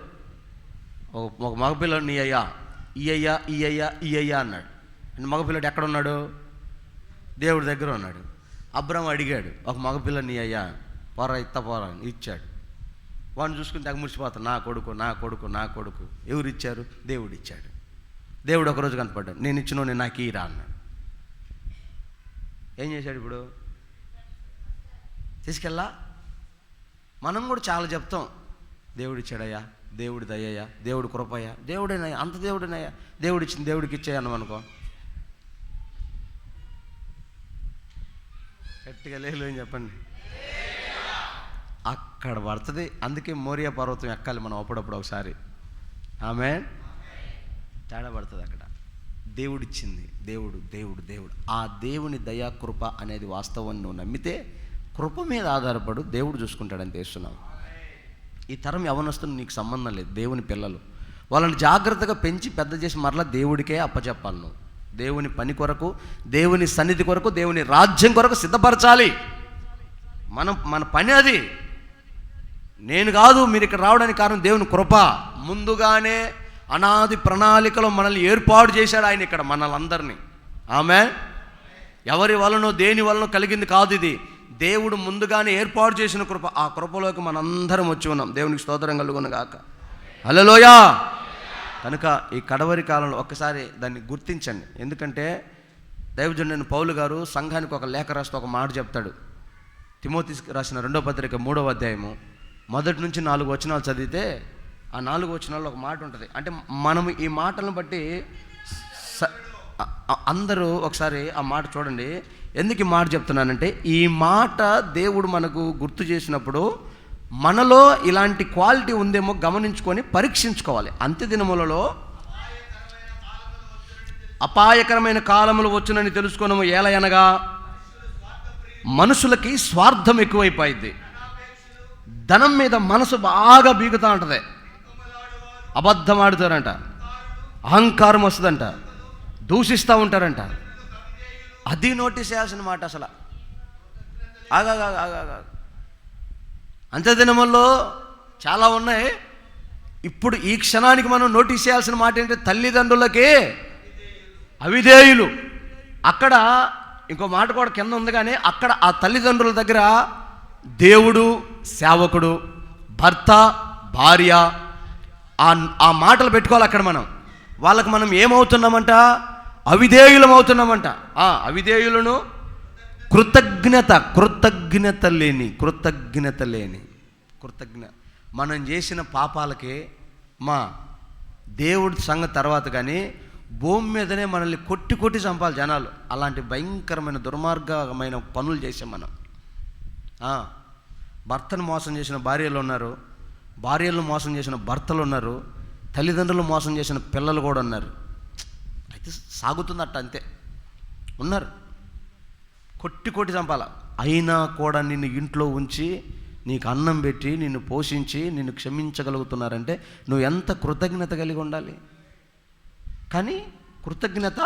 ఒక మగపిల్లడు నీ అయ్యా, ఈ అయ్యా అన్నాడు. మగపిల్లడు ఎక్కడున్నాడు? దేవుడి దగ్గర ఉన్నాడు. అబ్రాహాం అడిగాడు, ఒక మగపిల్లడు నీ అయ్యా, పోరా ఇచ్చాడు. వాడిని చూసుకుని తెగ మురిసిపోతాడు, నా కొడుకు. ఎవరు ఇచ్చారు? దేవుడు ఇచ్చాడు. దేవుడు ఒకరోజు కనపడ్డాడు, నేను ఇచ్చినో నేను నాకు ఈరా అన్నాడు. ఏం చేశాడు ఇప్పుడు? తీసుకెళ్ళా. మనం కూడా చాలా చెప్తాం, దేవుడు ఇచ్చాడయ్యా, దేవుడి దయ్యయ్యా, దేవుడు కృపయ్యా, దేవుడేనయ్యా, అంత దేవుడేనయ్యా, దేవుడు ఇచ్చింది దేవుడికి ఇచ్చాయన్నాం అనుకో, గట్టిగా లేదు అని చెప్పండి, అక్కడ పడుతుంది. అందుకే మోరియా పర్వతం ఎక్కాలి మనం అప్పుడప్పుడు ఒకసారి. ఆమేన్. తేడా పడుతుంది అక్కడ. దేవుడిచ్చింది దేవుడు. ఆ దేవుని దయా కృప అనేది వాస్తవం నువ్వు నమ్మితే, కృప మీద ఆధారపడు, దేవుడు చూసుకుంటాడని తెలుస్తున్నావు. ఈ తరం యవనస్తులు నీకు సంబంధం లేదు. దేవుని పిల్లలు, వాళ్ళని జాగ్రత్తగా పెంచి పెద్ద చేసి మరలా దేవుడికే అప్పచెప్పాలి. నువ్వు దేవుని పని కొరకు, దేవుని సన్నిధి కొరకు, దేవుని రాజ్యం కొరకు సిద్ధపరచాలి. మన పని అది. నేను కాదు, మీరు ఇక్కడ రావడానికి కారణం దేవుని కృప. ముందుగానే అనాది ప్రణాళికలో మనల్ని ఏర్పాటు చేశాడు ఆయన ఇక్కడ మనలందరినీ. ఆమేన్. ఎవరి వలనో దేని వలనో కలిగింది కాదు, ఇది దేవుడు ముందుగానే ఏర్పాటు చేసిన కృప. ఆ కృపలోకి మనందరం వచ్చి ఉన్నాం. దేవునికి స్తోత్రం కలుగును గాక. హల్లెలూయా. కనుక ఈ కడవరి కాలంలో ఒక్కసారి దాన్ని గుర్తించండి. ఎందుకంటే దైవజనుడైన పౌలు గారు సంఘానికి ఒక లేఖ రాస్తూ ఒక మాట చెప్తాడు. తిమోతికి రాసిన 2వ పత్రిక 3వ అధ్యాయము 1 నుంచి 4 వచనాలు చదివితే ఆ 4 వచనాల్లో ఒక మాట ఉంటుంది. అంటే మనం ఈ మాటలను బట్టి అందరూ ఒకసారి ఆ మాట చూడండి. ఎందుకు ఈ మాట చెప్తున్నానంటే, ఈ మాట దేవుడు మనకు గుర్తు చేసినప్పుడు మనలో ఇలాంటి క్వాలిటీ ఉందేమో గమనించుకొని పరీక్షించుకోవాలి. అంత్యదినములలో అపాయకరమైన కాలములు వచ్చునని తెలుసుకున్నాము. ఏలయనగా మనుషులకి స్వార్థం ఎక్కువైపోయింది. ధనం మీద మనసు బాగా బీగుతూ ఉంటుంది. అబద్ధం ఆడుతారంట, అహంకారం వస్తుందంట, దూషిస్తూ ఉంటారంట. అది నోటీస్ చేయాల్సిన మాట. అసలు ఆగా అంత్యదినముల్లో చాలా ఉన్నాయి. ఇప్పుడు ఈ క్షణానికి మనం నోటీస్ చేయాల్సిన మాట ఏంటంటే, తల్లిదండ్రులకి అవిధేయులు. అక్కడ ఇంకో మాట కూడా కింద ఉంది, కానీ అక్కడ ఆ తల్లిదండ్రుల దగ్గర దేవుడు, సేవకుడు, భర్త, భార్య, ఆ మాటలు పెట్టుకోవాలి. అక్కడ వాళ్ళకి మనం ఏమవుతున్నామంట? అవిధేయులం అవుతున్నామంట. అవిధేయులను కృతజ్ఞత లేని మనం చేసిన పాపాలకి దేవుడి సంగతి తర్వాత కానీ భూమి మీదనే మనల్ని కొట్టి చంపాలి జనాలు. అలాంటి భయంకరమైన దుర్మార్గమైన పనులు చేసాం మనం. భర్తను మోసం చేసిన భార్యలు ఉన్నారు, భార్యలను మోసం చేసిన భర్తలు ఉన్నారు, తల్లిదండ్రులు మోసం చేసిన పిల్లలు కూడా ఉన్నారు. అయితే సాగుతుందట, అంతే ఉన్నారు. కొట్టి చంపాల. అయినా కూడా నిన్ను ఇంట్లో ఉంచి నీకు అన్నం పెట్టి నిన్ను పోషించి నిన్ను క్షమించగలుగుతున్నారంటే నువ్వు ఎంత కృతజ్ఞత కలిగి ఉండాలి. కానీ కృతజ్ఞత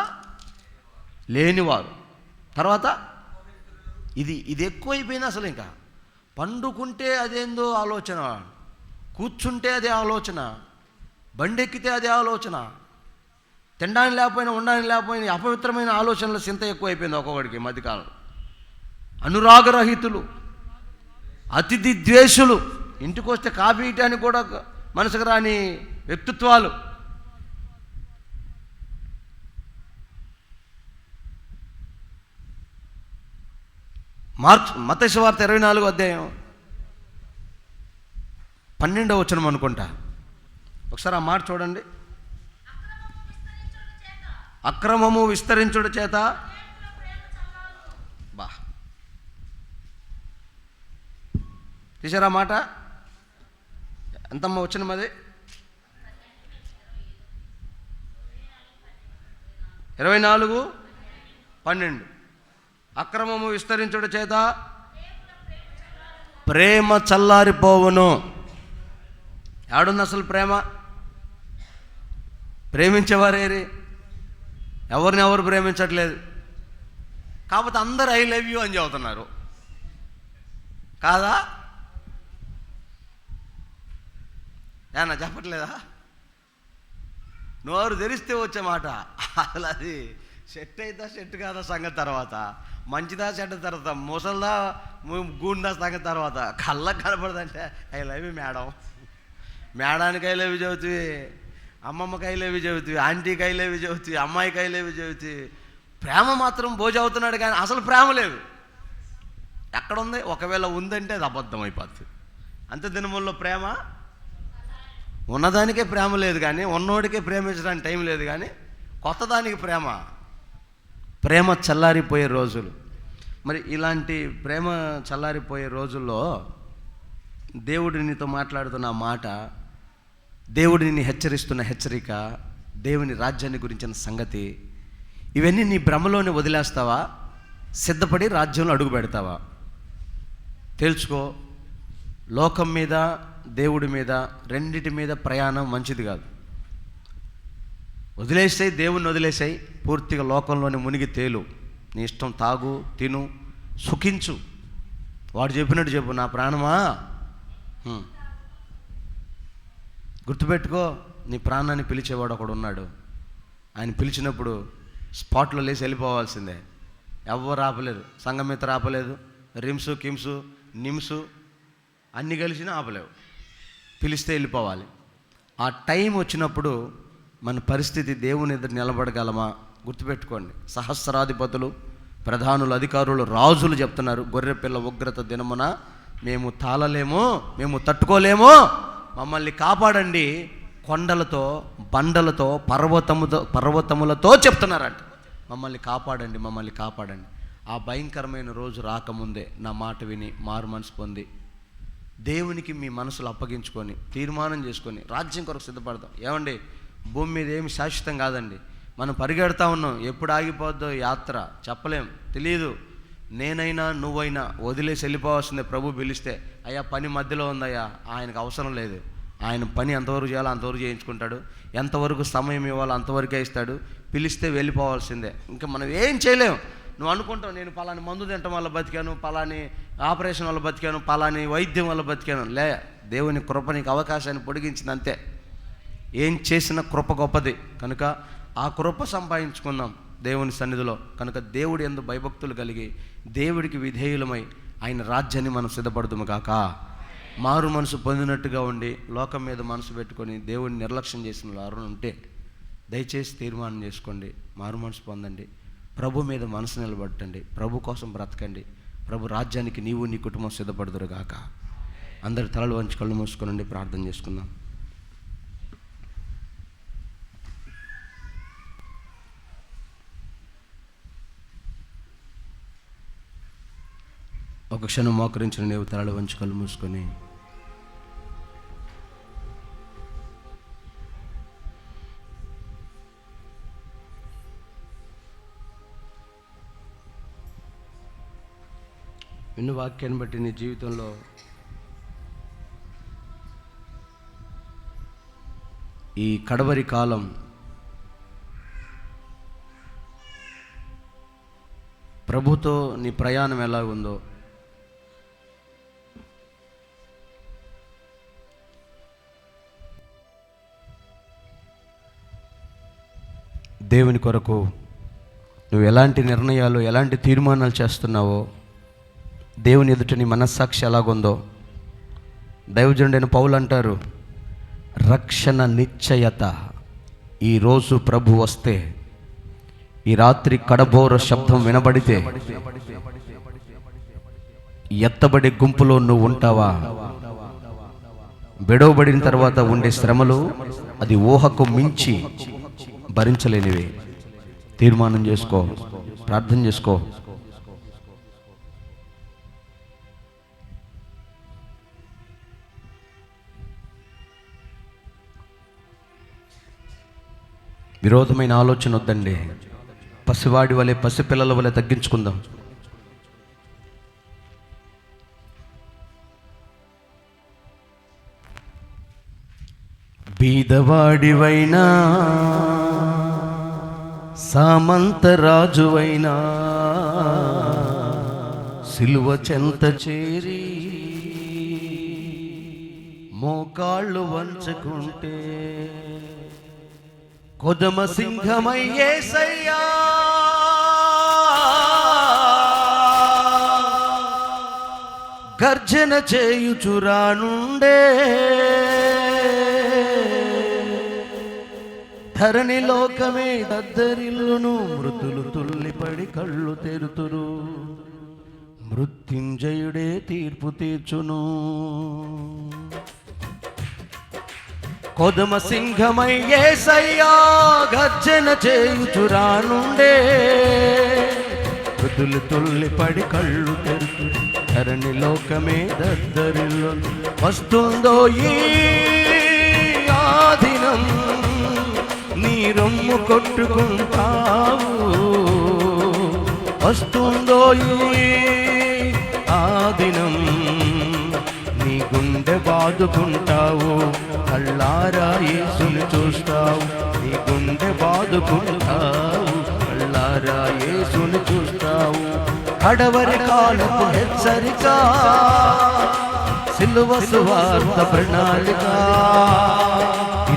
లేనివారు. తర్వాత ఇది ఎక్కువైపోయింది. అసలు ఇంకా పండుకుంటే అదేందో ఆలోచన, కూర్చుంటే అదే ఆలోచన, బండెక్కితే అదే ఆలోచన, తినడానికి లేకపోయినా ఉండడానికి లేకపోయినా అపవిత్రమైన ఆలోచనలు చింత ఎక్కువైపోయింది ఒక్కొక్కడికి మధ్యకాలం. అనురాగరహితులు, అతిథి ద్వేషులు, ఇంటికి వస్తే కాఫీ ఇయటానికి కూడా మనసుకు రాని వ్యక్తిత్వాలు. మత్తయి సువార్త 24వ అధ్యాయం 12వ వచనం అనుకుంటా. ఒకసారి ఆ మాట చూడండి. అక్రమము విస్తరించుట చేత తీసారా మాట? ఎంతమ్మ వచనం అది? 24:12. అక్రమము విస్తరించుట చేత ప్రేమ చల్లారిపోవును. ఏడుంది అసలు ప్రేమ? ప్రేమించేవారేరి? ఎవరిని ఎవరు ప్రేమించట్లేదు. కాకపోతే అందరు ఐ లవ్ యూ అని చెబుతున్నారు కాదా? ఏనా చెప్పట్లేదా? నోరు తెరిస్తే వచ్చే మాట. అసలు అది సెట్ అవుతా సెట్ కాదా సంగతి తర్వాత, మంచిదా చెడ్డ తర్వాత, ముసల్దా గూండా సంగతి తర్వాత, కళ్ళకు కనపడదంటే ఐ లవ్ యూ మేడం, మేడానికి ఐ లవ్ యూ చెబుతుంది, అమ్మమ్మకి ఐ లవ్ యూ చెబుతుంది, ఆంటీకి ఐ లవ్ యూ చెబుతుంది, అమ్మాయికి ఐ లవ్ యూ చెబుతుంది. ప్రేమ మాత్రం భోజ అవుతున్నాడు, కానీ అసలు ప్రేమ లేదు. ఎక్కడుంది? ఒకవేళ ఉందంటే అది అబద్ధం అయిపోతుంది. అంత్య దినముల్లో ప్రేమ ఉన్నదానికే ప్రేమ లేదు, కానీ ఉన్నోడికే ప్రేమించడానికి టైం లేదు, కానీ కొత్త దానికి ప్రేమ చల్లారిపోయే రోజులు. మరి ఇలాంటి ప్రేమ చల్లారిపోయే రోజుల్లో దేవుడు నీతో మాట్లాడుతున్న మాట, దేవుడు నిన్ను హెచ్చరిస్తున్న హెచ్చరిక, దేవుని రాజ్యాన్ని గురించిన సంగతి, ఇవన్నీ నీ భ్రమలోనే వదిలేస్తావా? సిద్ధపడి రాజ్యంలో అడుగు పెడతావా? తెలుసుకో, లోకం మీద దేవుడి మీద రెండిటి మీద ప్రయాణం మంచిది కాదు. వదిలేసాయి, దేవుణ్ణి వదిలేసాయి, పూర్తిగా లోకంలోనే మునిగి తేలు. నీ ఇష్టం, తాగు, తిను, సుఖించు. వాడు చెప్పినట్టు చెప్పు, నా ప్రాణమా గుర్తుపెట్టుకో, నీ ప్రాణాన్ని పిలిచేవాడు ఒకడు ఉన్నాడు. ఆయన పిలిచినప్పుడు స్పాట్లో లేచి వెళ్ళిపోవాల్సిందే. ఎవరు ఆపలేరు. సంఘమిత్ర ఆపలేదు, రిమ్సు కిమ్సు నిమ్సు అన్నీ కలిసినా ఆపలేవు. పిలిస్తే వెళ్ళిపోవాలి. ఆ టైం వచ్చినప్పుడు మన పరిస్థితి దేవుని ఎదురు నిలబడగలమా? గుర్తుపెట్టుకోండి, సహస్రాధిపతులు, ప్రధానులు, అధికారులు, రాజులు చెప్తున్నారు, గొర్రెపిల్ల ఉగ్రత దినమున మేము తాళలేమో, మేము తట్టుకోలేమో, మమ్మల్ని కాపాడండి. కొండలతో, బండలతో, పర్వతములతో చెప్తున్నారంట, మమ్మల్ని కాపాడండి, మమ్మల్ని కాపాడండి. ఆ భయంకరమైన రోజు రాకముందే నా మాట విని మారు మనసు పొంది దేవునికి మీ మనసులు అప్పగించుకొని తీర్మానం చేసుకొని రాజ్యం కొరకు సిద్ధపడతాం. ఏమండి, భూమి మీద ఏమి శాశ్వతం కాదండి. మనం పరిగెడతా ఉన్నాం, ఎప్పుడు ఆగిపోద్దో యాత్ర చెప్పలేం, తెలియదు. నేనైనా నువ్వైనా వదిలేసి వెళ్ళిపోవాల్సిందే. ప్రభు పిలిస్తే, అయ్యా పని మధ్యలో ఉందయ్యా, ఆయనకు అవసరం లేదు. ఆయన పని ఎంతవరకు చేయాలో అంతవరకు చేయించుకుంటాడు, ఎంతవరకు సమయం ఇవ్వాలో అంతవరకే ఇస్తాడు. పిలిస్తే వెళ్ళిపోవాల్సిందే. ఇంకా మనం ఏం చేయలేం. నువ్వు అనుకుంటావు, నేను పలాని మందు తినటం వల్ల బతికాను, పలాని ఆపరేషన్ వల్ల బతికాను, పలాని వైద్యం వల్ల బతికాను. లే, దేవుని కృప నీకు అవకాశాన్ని పొడిగించింది అంతే. ఏం చేసిన కృప గొప్పది కనుక ఆ కృప సంపాదించుకుందాం దేవుని సన్నిధిలో. కనుక దేవుడి యందు భయభక్తులు కలిగి దేవుడికి విధేయులమై ఆయన రాజ్యాన్ని మనం సిద్ధపడుతుము కాక. మారు మనసు పొందినట్టుగా ఉండి లోకం మీద మనసు పెట్టుకొని దేవుడిని నిర్లక్ష్యం చేసిన వారు ఉంటే దయచేసి తీర్మానం చేసుకోండి, మారు మనసు పొందండి, ప్రభు మీద మనసు నిలబెట్టండి, ప్రభు కోసం బ్రతకండి. ప్రభు రాజ్యానికి నీవు నీ కుటుంబం సిద్ధపడుదురు గాక. అందరి తలలు వంచి కళ్ళు మూసుకొనండి, ప్రార్థన చేసుకుందాం. ఒక క్షణం మోకరించిన నీవు తలలు వంచి కళ్ళు మూసుకొని విన్న వాక్యాన్ని బట్టి నీ జీవితంలో ఈ కడవరి కాలం ప్రభుతో నీ ప్రయాణం ఎలా ఉందో, దేవుని కొరకు నువ్వు ఎలాంటి నిర్ణయాలు, ఎలాంటి తీర్మానాలు చేస్తున్నావో, దేవుని ఎదుట నీ మనస్సాక్షి ఎలాగుందో. దైవజనుడైన పౌలు అంటారు, రక్షణ నిశ్చయత. ఈరోజు ప్రభు వస్తే, ఈ రాత్రి కడబోర శబ్దం వినబడితే ఎత్తబడి గుంపులో నువ్వు ఉంటావా? విడవబడిన తర్వాత ఉండే శ్రమలు అది ఊహకు మించి భరించలేనివి. తీర్మానం చేసుకో, ప్రార్థన చేసుకో. విరోధమైన ఆలోచన వద్దండి. పసివాడి వలె, పసిపిల్లల వలె తగ్గించుకుందాం. బీదవాడివైనా, సామంతరాజువైనా, సిలువ చెంత చేరి మోకాళ్ళు వంచుకుంటే కొదమ సింహమై యేసయ్యా గర్జన చేయుచురానుండే, ధరణి లోకమే దద్దరిల్లును, మృతులు తుల్లిపడి కళ్ళు తెరుతురు, మృత్యుంజయుడే తీర్పు తీర్చును. కొదమ సింహమై యేసయ్యా గర్జన చేయుచురానుండే, మృతులు తుల్లిపడి కళ్ళు తెరుతు, ధరణి లోకమే దద్దరిల్లు. వస్తుందో ఈ ఆదినం, నీ రొమ్ము కొట్టుకుంటావు. వస్తుందో ఈ ఆదినం, నీ గుండె బాదుకుంటావు. కళ్ళారా యేసుని చూస్తావు, నీ గుండె బాదుకుంటావు. కళ్ళారా యేసుని చూస్తావు. కడవరి కాలపు హెచ్చరిక, సిలువ సువార్త ప్రణాళిక.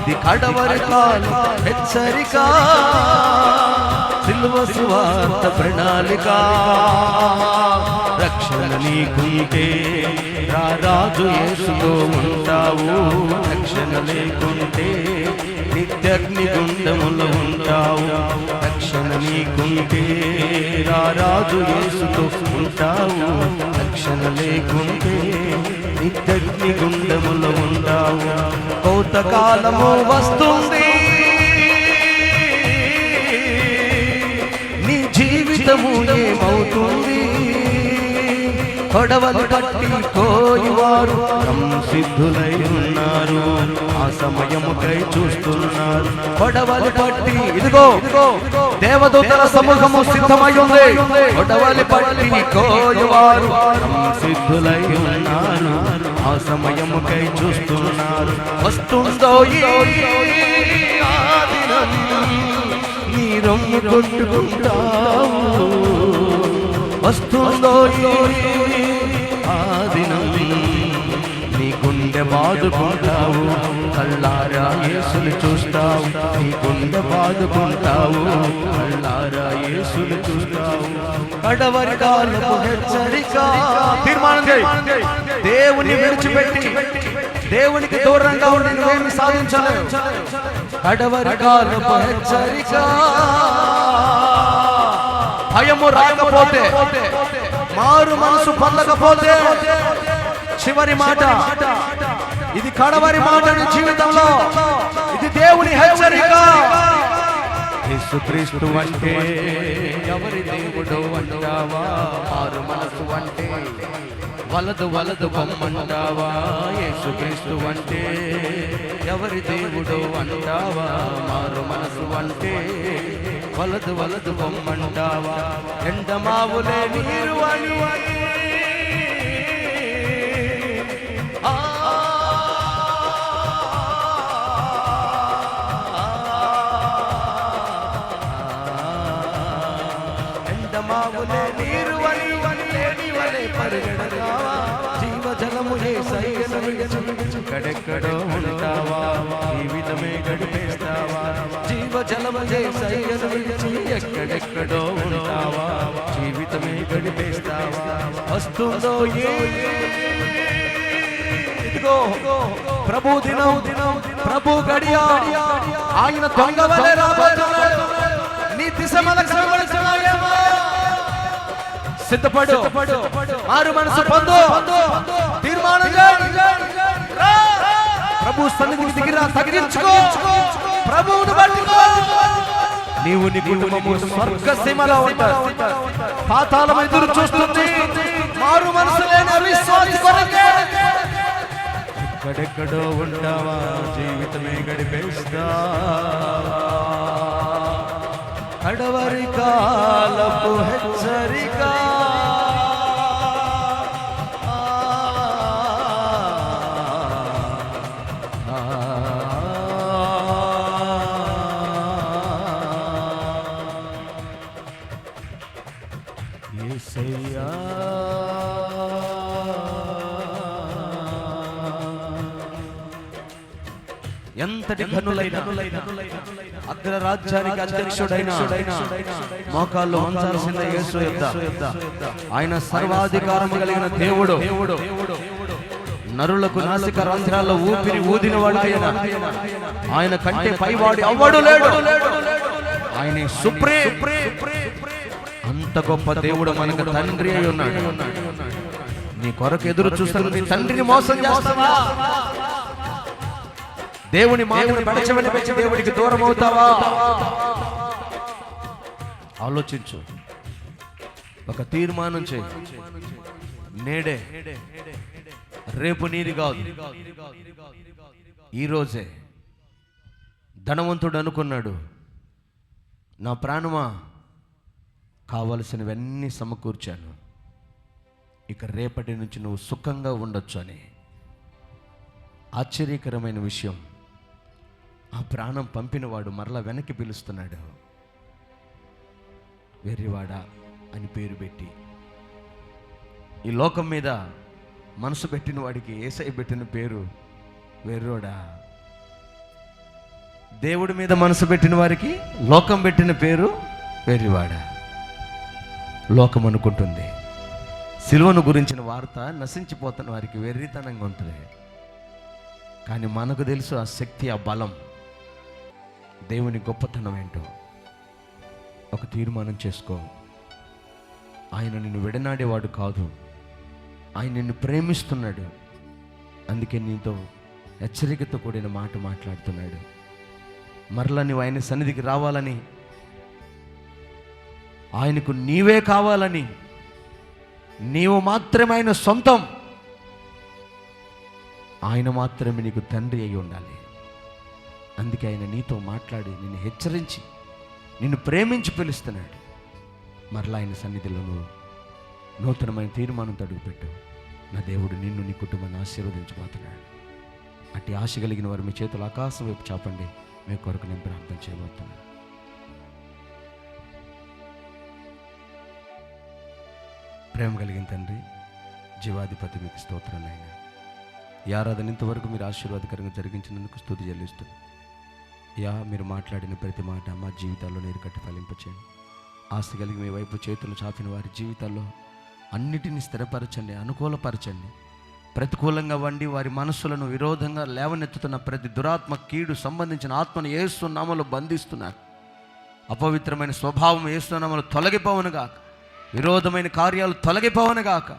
ఇది కడవరి కాలం హెచ్చరిక, సిలువ సువార్త ప్రణాళిక. రక్షణ నీకుంటే రాజు యేసులో ఉంటావు, రక్షణ లేకుంటే నిత్యగ్ని గుండములో ఉంటావు. రక్షణ నీకుంటే రాజు యేసుతో ఉంటావు, రక్షణ లేకుంటే నిత్యగ్ని గుండములో ఉంటావు. కోతకాలము వస్తుంది, నీ జీవితము ఏమవుతుంది? కొడవలి పట్టి కోయివారు సంసిద్ధులై ఉన్నారు, ఆ సమయముకై చూస్తున్నారు. కొడవలి పట్టి ఇదిగో దేవదూతల సమూహము సిద్ధమై ఉంది. కొడవలి పట్టి కోయివారు సంసిద్ధులై ఉన్నారు, ఆ సమయముకై చూస్తున్నారు. వస్తుందో ఆ దినం, నీ రొమ్ము కొట్టుకుంటావు. వస్తుందో ఆ దినం, నీ గుండె బాదుకుంటావు. కళ్ళారా యేసుని చూస్తావు, నీ గుండె బాదుకుంటావు. కళ్ళారా యేసుని చూస్తావు. కడవరి కాలపు హెచ్చరిక. తీర్మానం చేయి, దేవుని విడిచిపెట్టి దేవునికి దూరంగా ఉండి నువ్వేమి సాధించలేవు. కడవరి కాలపు హెచ్చరిక. భయము రాకపోతే, మారు మనసు పొందకపోతే, చివరి మాట ఇది, కడవరి మాట నీ జీవితంలో. ఇది దేవుని హెచ్చరిక. యేసుక్రీస్తు అంటే ఎవరి దేవుడో అంటావా? మారు మనసు అంటే వలదు వలదు బొమ్మంటావా? యేసుక్రీస్తు అంటే ఎవరి దేవుడో అంటావా? మారు మనసు అంటే వలదు వలదు బొమ్మంటావా? ఎండమావులే నీరు అని ఎండమావులే నీరు అని లేని వలె పరిగెడతావా? జీవజలము యేసయ్యను విడిచి ఎక్కడెక్కడో ఉంటావా? జీవితమే గడిపేస్తావా? జీవజలము యేసయ్యను విడిచి ఎక్కడెక్కడో ఉంటావా? జీవితమే గడిపేస్తావా? వస్తుందో ఇదిగో ప్రభు దినం, ప్రభు గడియ. ఆయన దొంగ వలె రాబోతున్నాడు. నీ దిశమల కనబడుతున్నాయేమో, సిద్ధపడు, మారు మనసు పొందు, తీర్మానం చేయి. ప్రభు సన్నిధికి దిగిరా, తగ్గించుకో, ప్రభువును పట్టుకో. నీవు నీ కుటుంబము స్వర్గ సీమలో ఉంటారు. పాతాళం ఎదురు చూస్తుంది మారు మనసు లేని అవిశ్వాసి కొరకే. ఎక్కడెక్కడో ఉంటావా? జీవితమే గడిపేస్తా. కడవరి కాలపు హెచ్చరిక. యేసయ్యా ఎంతటి ఘనులైన అగ్రరాజ్యానికి అధ్యక్షుడైన మోకాళ్ళు వంచాల్సిన యేసు యొద్ద ఆయన సర్వాధికారము కలిగిన దేవుడు, నరులకు నాసిక రంధ్రాల్లో ఊపిరి ఊదిన వాడు ఆయన కంటే పైవాడు ఎవ్వడు లేడు. ఆయన సుప్రీం. అంత గొప్ప దేవుడు మనకు తండ్రి అయి ఉన్నాడు. నీ కొరకు ఎదురు చూస్తాను. నీ తండ్రిని మోసం చేస్తావా? దేవుని మాటను పడచవని పెంచి దేవుడికి దూరం అవుతావా? ఆలోచించు, ఒక తీర్మానం చేయి. నేడే, రేపు నీది కాదు, ఈరోజే. ధనవంతుడు అనుకున్నాడు, నా ప్రాణమా కావలసినవన్నీ సమకూర్చాను, ఇక రేపటి నుంచి నువ్వు సుఖంగా ఉండొచ్చు అని. ఆశ్చర్యకరమైన విషయం, ఆ ప్రాణం పంపినవాడు మరలా వెనక్కి పిలుస్తున్నాడు. వెర్రివాడా అని పేరు పెట్టి. ఈ లోకం మీద మనసు పెట్టిన వాడికి యేసయ్య పెట్టిన పేరు వెర్రోడా. దేవుడి మీద మనసు పెట్టిన వారికి లోకం పెట్టిన పేరు వెర్రివాడ. లోకం అనుకుంటుంది సిలువను గురించిన వార్త నశించిపోతున్న వారికి వెర్రితనంగా ఉంటుంది. కానీ మనకు తెలుసు ఆ శక్తి, ఆ బలం, దేవుని గొప్పతనం ఏంటో. ఒక తీర్మానం చేసుకో. ఆయన నిన్ను విడనాడేవాడు కాదు, ఆయన నిన్ను ప్రేమిస్తున్నాడు. అందుకే నీతో హెచ్చరికతో కూడిన మాట మాట్లాడుతున్నాడు. మరలా నువ్వు ఆయన సన్నిధికి రావాలని, ఆయనకు నీవే కావాలని, నీవు మాత్రమే ఆయన సొంతం, ఆయన మాత్రమే నీకు తండ్రి అయి ఉండాలి. అందుకే ఆయన నీతో మాట్లాడి నిన్ను హెచ్చరించి నిన్ను ప్రేమించి పిలుస్తున్నాడు. మరలా ఆయన సన్నిధిలో నువ్వు నూతనమైన తీర్మానంతో అడుగుపెట్టు. నా దేవుడు నిన్ను, నీ కుటుంబాన్ని ఆశీర్వదించబోతున్నాడు. అట్టి ఆశ కలిగిన వారు మీ చేతులు ఆకాశం వైపు చాపండి. మీ కొరకు నేను ప్రార్థన చేయబోతున్నాను. ప్రేమ కలిగిన తండ్రి, జీవాధిపతి, మీకు స్తోత్రం నాయన. ఈ ఆరాధన ఇంతవరకు మీరు ఆశీర్వాదకరంగా జరిగించినందుకు స్తుతి చెల్లిస్తుంది. మీరు మాట్లాడిన ప్రతి మాట మా జీవితాల్లో నీరు కట్టి ఫలింపచేయండి. ఆశ కలిగి మీ వైపు చేతులు చాపిన వారి జీవితాల్లో అన్నిటినీ స్థిరపరచండి, అనుకూలపరచండి. ప్రతికూలంగా వండి వారి మనస్సులను విరోధంగా లేవనెత్తుతున్న ప్రతి దురాత్మ, కీడు సంబంధించిన ఆత్మను యేసు నామములో బంధిస్తున్నారు. అపవిత్రమైన స్వభావం యేసు నామములో తొలగిపోవునుగాక. విరోధమైన కార్యాలు తొలగిపోవునుగాక.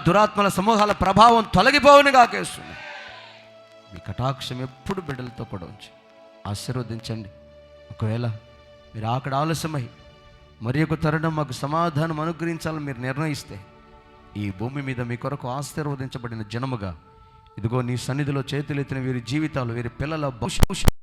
దురాత్మల సమూహాల ప్రభావం తొలగిపోవునుగాక. యేసుని మీ కటాక్షం ఎప్పుడు బిడ్డలతో కూడా ఉంచి ఆశీర్వదించండి. ఒకవేళ మీరు అక్కడ ఆలస్యమై మరి ఒక తరుణం మాకు సమాధానం అనుగ్రహించాలని మీరు నిర్ణయిస్తే, ఈ భూమి మీద మీ కొరకు ఆశీర్వదించబడిన జనముగా ఇదిగో నీ సన్నిధిలో చేతులెత్తిన వీరి జీవితాలు, వీరి పిల్లల భవిష్యత్తు